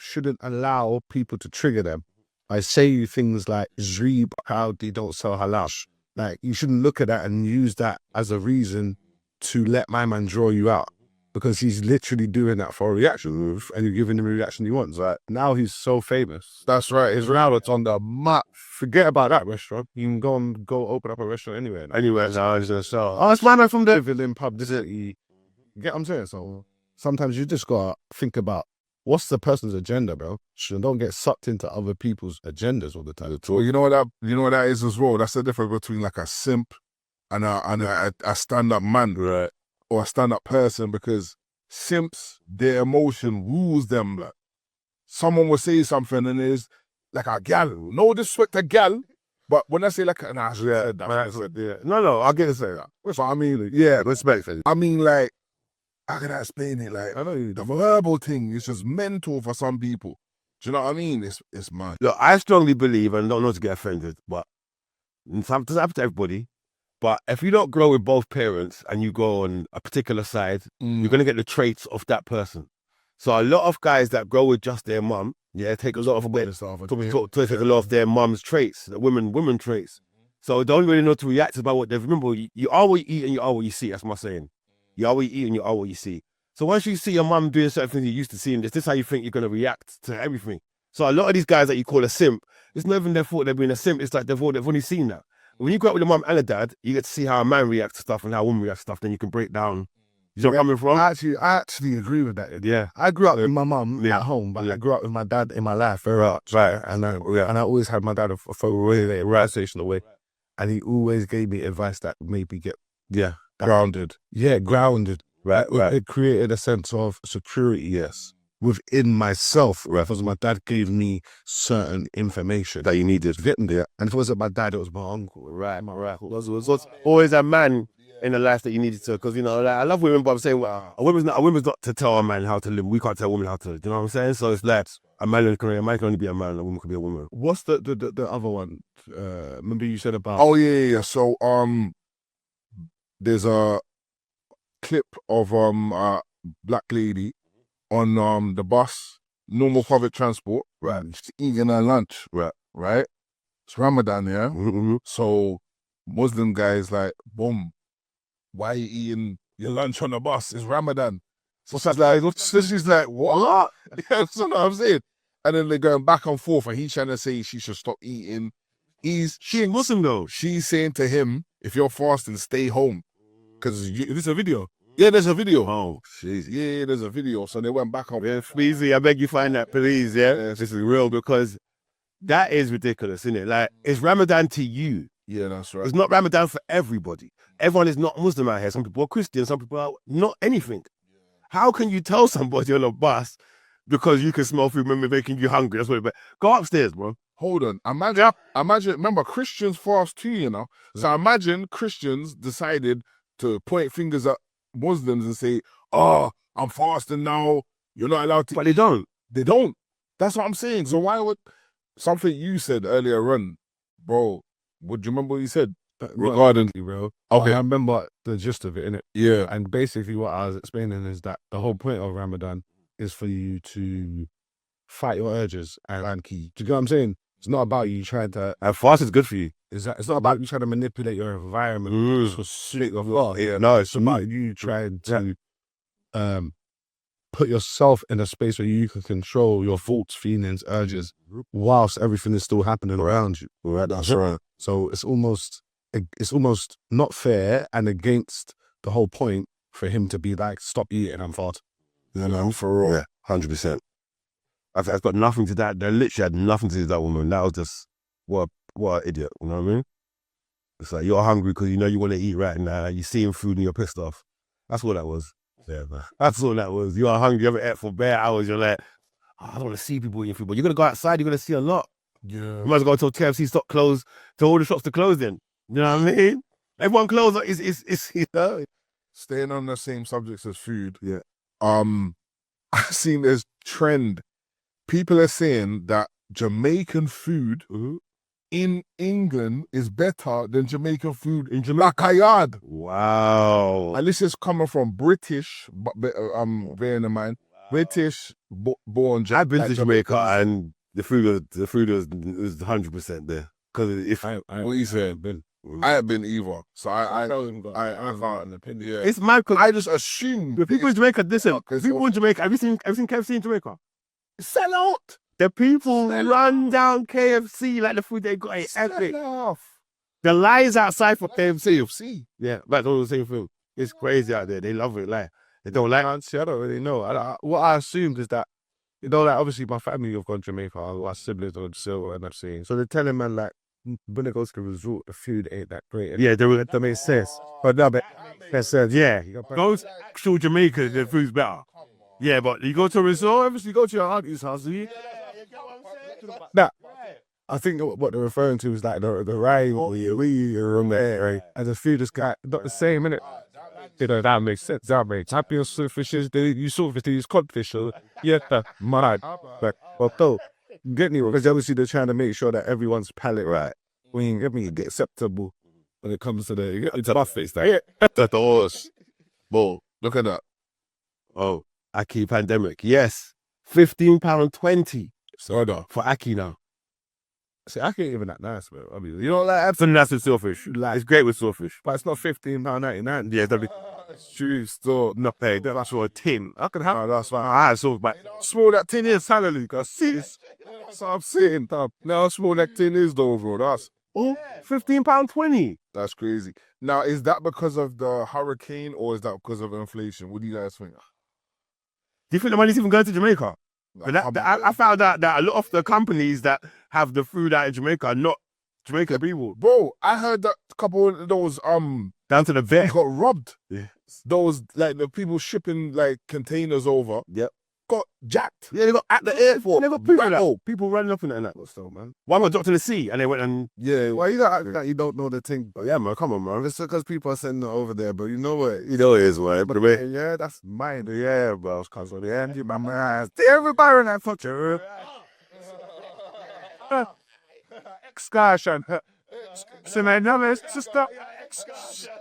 E: shouldn't allow people to trigger them by saying things like "Zreeb, how they don't sell halal." Like you shouldn't look at that and use that as a reason to let my man draw you out because he's literally doing that for a reaction and you're giving him a reaction he wants. Like now he's so famous.
B: That's right. His
E: It's on the map. Forget about that restaurant. You can go open up a restaurant anywhere.
A: Anyway, so I was gonna sell.
E: Oh, it's my man from the villain publicity. You get what I'm saying? So sometimes you just gotta think about what's the person's agenda, bro. So don't get sucked into other people's agendas all the time.
B: Well, you know what that is as well. That's the difference between like a simp and a stand-up man,
A: Right.
B: or a stand-up person. Because simps, their emotion rules them. Like someone will say something and it's like a gal. No disrespect to gal, but when I say like, nah,
A: Yeah. No, I get to say that.
B: That's what I mean.
A: Yeah, respect.
B: I mean, like, how can I explain it? Like,
E: I know you.
B: the verbal thing is just mental for some people. Do you know what I mean? It's mad.
A: Look, I strongly believe, and don't know to get offended, but sometimes it happens to everybody. But if you don't grow with both parents and you go on a particular side, you're going to get the traits of that person. So a lot of guys that grow with just their mum, take a lot of take a lot of their mum's traits, the women traits. So don't really know to react about what they've. Remember, you are what you eat and you are what you see. That's my saying. You are what you eat and you are what you see. So once you see your mum doing certain things you used to seeing, this is how you think you're going to react to everything. So a lot of these guys that you call a simp, it's not even their fault they're being a simp. It's like they've only seen that. When you grow up with a mum and a dad, you get to see how a man reacts to stuff and how a woman reacts to stuff. Then you can break down. You know where I'm coming from?
E: I actually agree with that.
A: Yeah.
E: I grew up with my mum at home, but I grew up with my dad in my life very much. Right. And I always had my dad a really realization away. And he always gave me advice that made me get grounded. Yeah, grounded. Right. It created a sense of security, within myself. Right. Because my dad gave me certain information
A: that you needed.
E: And if it wasn't my dad, it was my uncle. Right. My uncle.
A: It was always a man in the life that you needed to, because I love women, but I'm saying a woman's not to tell a man how to live. We can't tell a woman how to live. You know what I'm saying? So it's like a man can only be a man, a woman can be a woman.
E: What's the other one? Remember you said about?
B: Oh yeah. So there's a clip of a black lady on the bus, normal public transport. Right. She's eating her lunch. Right. It's Ramadan, yeah. Mm-hmm. So Muslim guys like, boom. Why are you eating your lunch on the bus? It's Ramadan. So she's like, what? That's what I'm saying. And then they're going back and forth, and he's trying to say she should stop eating.
A: She ain't Muslim though.
B: She's saying to him, if you're fasting, stay home. Because
E: there's a video.
B: Yeah, there's a video.
A: Oh, jeez.
B: Yeah, there's a video. So they went back on.
A: Yeah, please, I beg you find that, please. Yeah, this is real, because that is ridiculous, isn't it? Like, it's Ramadan to you.
B: Yeah, that's right.
A: It's not Ramadan for everybody. Everyone is not Muslim out here. Some people are Christian, some people are not anything. How can you tell somebody on a bus because you can smell food when we're making you hungry? That's what it. Go upstairs, bro.
B: Hold on. Imagine. Remember, Christians fast too, you know. So imagine Christians decided to point fingers at Muslims and say, "Oh, I'm fasting now. You're not allowed to."
A: But they don't.
B: They don't. That's what I'm saying. So why would something you said earlier on, bro? Would you remember what you said?
E: Regarding, bro.
B: Okay.
E: I remember the gist of it, innit?
B: Yeah.
E: And basically what I was explaining is that the whole point of Ramadan is for you to fight your urges and key. Do you get what I'm saying? It's not about you trying to...
A: And fast is good for you.
E: It's not about you trying to manipulate your environment for sake of God.
A: Yeah, no,
E: it's about you trying to put yourself in a space where you can control your thoughts, feelings, urges, whilst everything is still happening around you.
B: Right, that's right.
E: So it's almost not fair and against the whole point for him to be like, stop eating and fast.
B: You know, for real.
A: Yeah, 100%. I've got nothing to that. They literally had nothing to do with that woman. That was just, what an idiot, you know what I mean? It's like, you're hungry because you know you want to eat right now. You're seeing food and you're pissed off. That's what that was. Yeah, man. That's all that was. You are hungry, you haven't ate for bare hours. You're like, I don't want to see people eating food. But you're going to go outside, you're going to see a lot.
B: Yeah.
A: You might as well go to KFC stop closed, to all the shops to close then. You know what I mean? Everyone closed is you know.
B: Staying on the same subjects as food.
A: Yeah.
B: I've seen this trend. People are saying that Jamaican food in England is better than Jamaican food in Jamaica.
A: Wow.
B: And this is coming from British, but bearing in mind, British born.
A: I've been to Jamaica and the food was 100% there. Because if
B: what you saying, Ben? I haven't been either, so I can't an opinion. Yeah.
A: It's mad because
B: I just assume
A: the people in Jamaica. Listen, people in Jamaica. Have you seen KFC in Jamaica? Sell out. The people run down KFC like the food they got. It's epic. The lines outside for KFC. Yeah, that's all the same thing. It's crazy out there. They love it. Like they don't like.
E: I don't really know. What I assumed is that, you know, like obviously my family have gone to Jamaica. My siblings are still end up seeing. So they're telling man like, when it goes to the resort, the food ain't that great.
A: Yeah, that makes sense.
E: But no, but makes sense.
A: Yeah, go to actual Jamaica, the food's better. Yeah, but you go to a resort, obviously you go to your auntie's house, do you?
E: Nah, I think what they're referring to is like the rye, right? And the food is not the same, innit? You know, that makes sense. That makes happy swordfishes. You swordfish, they use codfish. So, yeah, mad. But though, get me wrong, because obviously they're trying to make sure that everyone's palate right. Get acceptable when it comes to the buffets. Like,
B: That's us. Bro, look at that.
A: Oh, Aki pandemic. Yes. £15.20
E: soda.
A: for Aki now.
E: See, I can't even that nice, bro. I mean, you know, like,
A: Absolutely nice with swordfish. It's great with swordfish.
E: but it's not £15.99.
A: Yeah, that'd be
E: True, still
A: not paid. That's for a tin.
E: I can have.
A: Oh, that's fine. I saw, but
E: Small that tin is salary, cause see, that's what I'm saying. Now small that tin is though, bro.
A: £15.20.
B: That's crazy. Now, is that because of the hurricane or is that because of inflation? What do you guys think?
A: Do you think the money's even going to Jamaica? But I found out that a lot of the companies that have the food out in Jamaica are not Jamaican people.
B: Bro, I heard that a couple of those
A: Down to the vet.
B: got robbed.
A: Yeah.
B: Those like the people shipping like containers over.
A: Yep.
B: Got jacked.
A: Yeah, they got at the airport. They got people
B: Right.
A: that. Oh, people running up in it and that. What's so, man? One got dropped in the sea and they went and
E: Yeah, why you don't act like you don't know the thing?
A: oh, yeah, man, come on, man.
E: It's because people are sending it over there, but you know what?
A: You know it is, man. But
E: Yeah, that's mine.
A: yeah, bro. Cause of the end, you man.
E: Everybody in that fucking excursion. So my name is sister.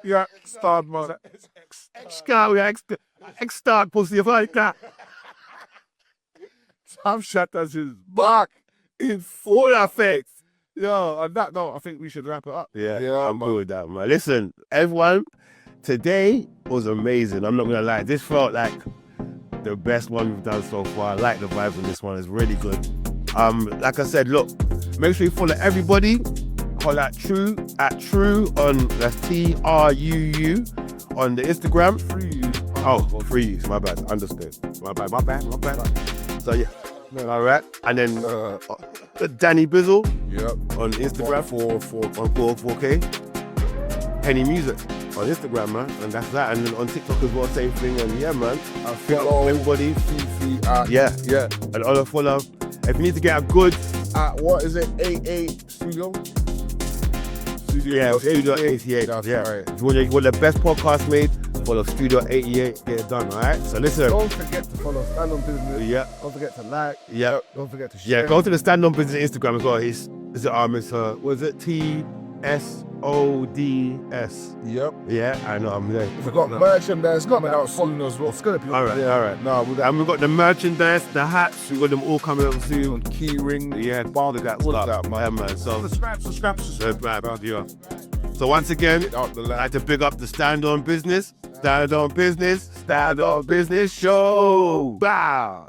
E: Yeah, start mother.
A: X-Star pussy like that.
E: Sam Shatters is back in full effect. Yo, on that note, I think we should wrap it up.
A: Yeah, I'm good with that, man. Listen, everyone, today was amazing. I'm not gonna lie. This felt like the best one we've done so far. I like the vibes on this one. It's really good. Like I said, look, make sure you follow everybody. Call out Truuu on that's TRUU on the Instagram. Free. My bad. Understood. My bad. So yeah. All right. And then Danny Bizzle.
B: Yep.
A: On Instagram
B: for
A: 4K. Henny Music on Instagram, man. And that's that. And then on TikTok as well, same thing. And yeah, man.
B: I follow
A: everybody.
B: Fifi
A: Yeah. And all follow. If you need to get a good
B: at what is it? 88 Studio?
A: Yeah, Studio 88.
B: That's
A: yeah.
B: right.
A: If you want the best podcast made, follow Studio 88. Get it done, all right? So listen.
E: Don't forget to follow Stand On Business.
A: Yeah.
E: Don't forget to like.
A: Yeah.
E: Don't forget to share.
A: Yeah, go to the Stand On Business Instagram as well. It's was it TSODS?
B: Yep.
A: Yeah, I know. I'm there.
B: We've got merchandise coming out soon as well.
E: It's gonna be
A: all right. Yeah, all right.
B: No,
A: and we've got the merchandise, the hats. We've got them all coming out soon.
B: key ring.
A: Yeah, all of that stuff. Yeah, man. So
E: subscribe.
A: yeah. So once again, I'd like to big up the Stand On Business show. Wow.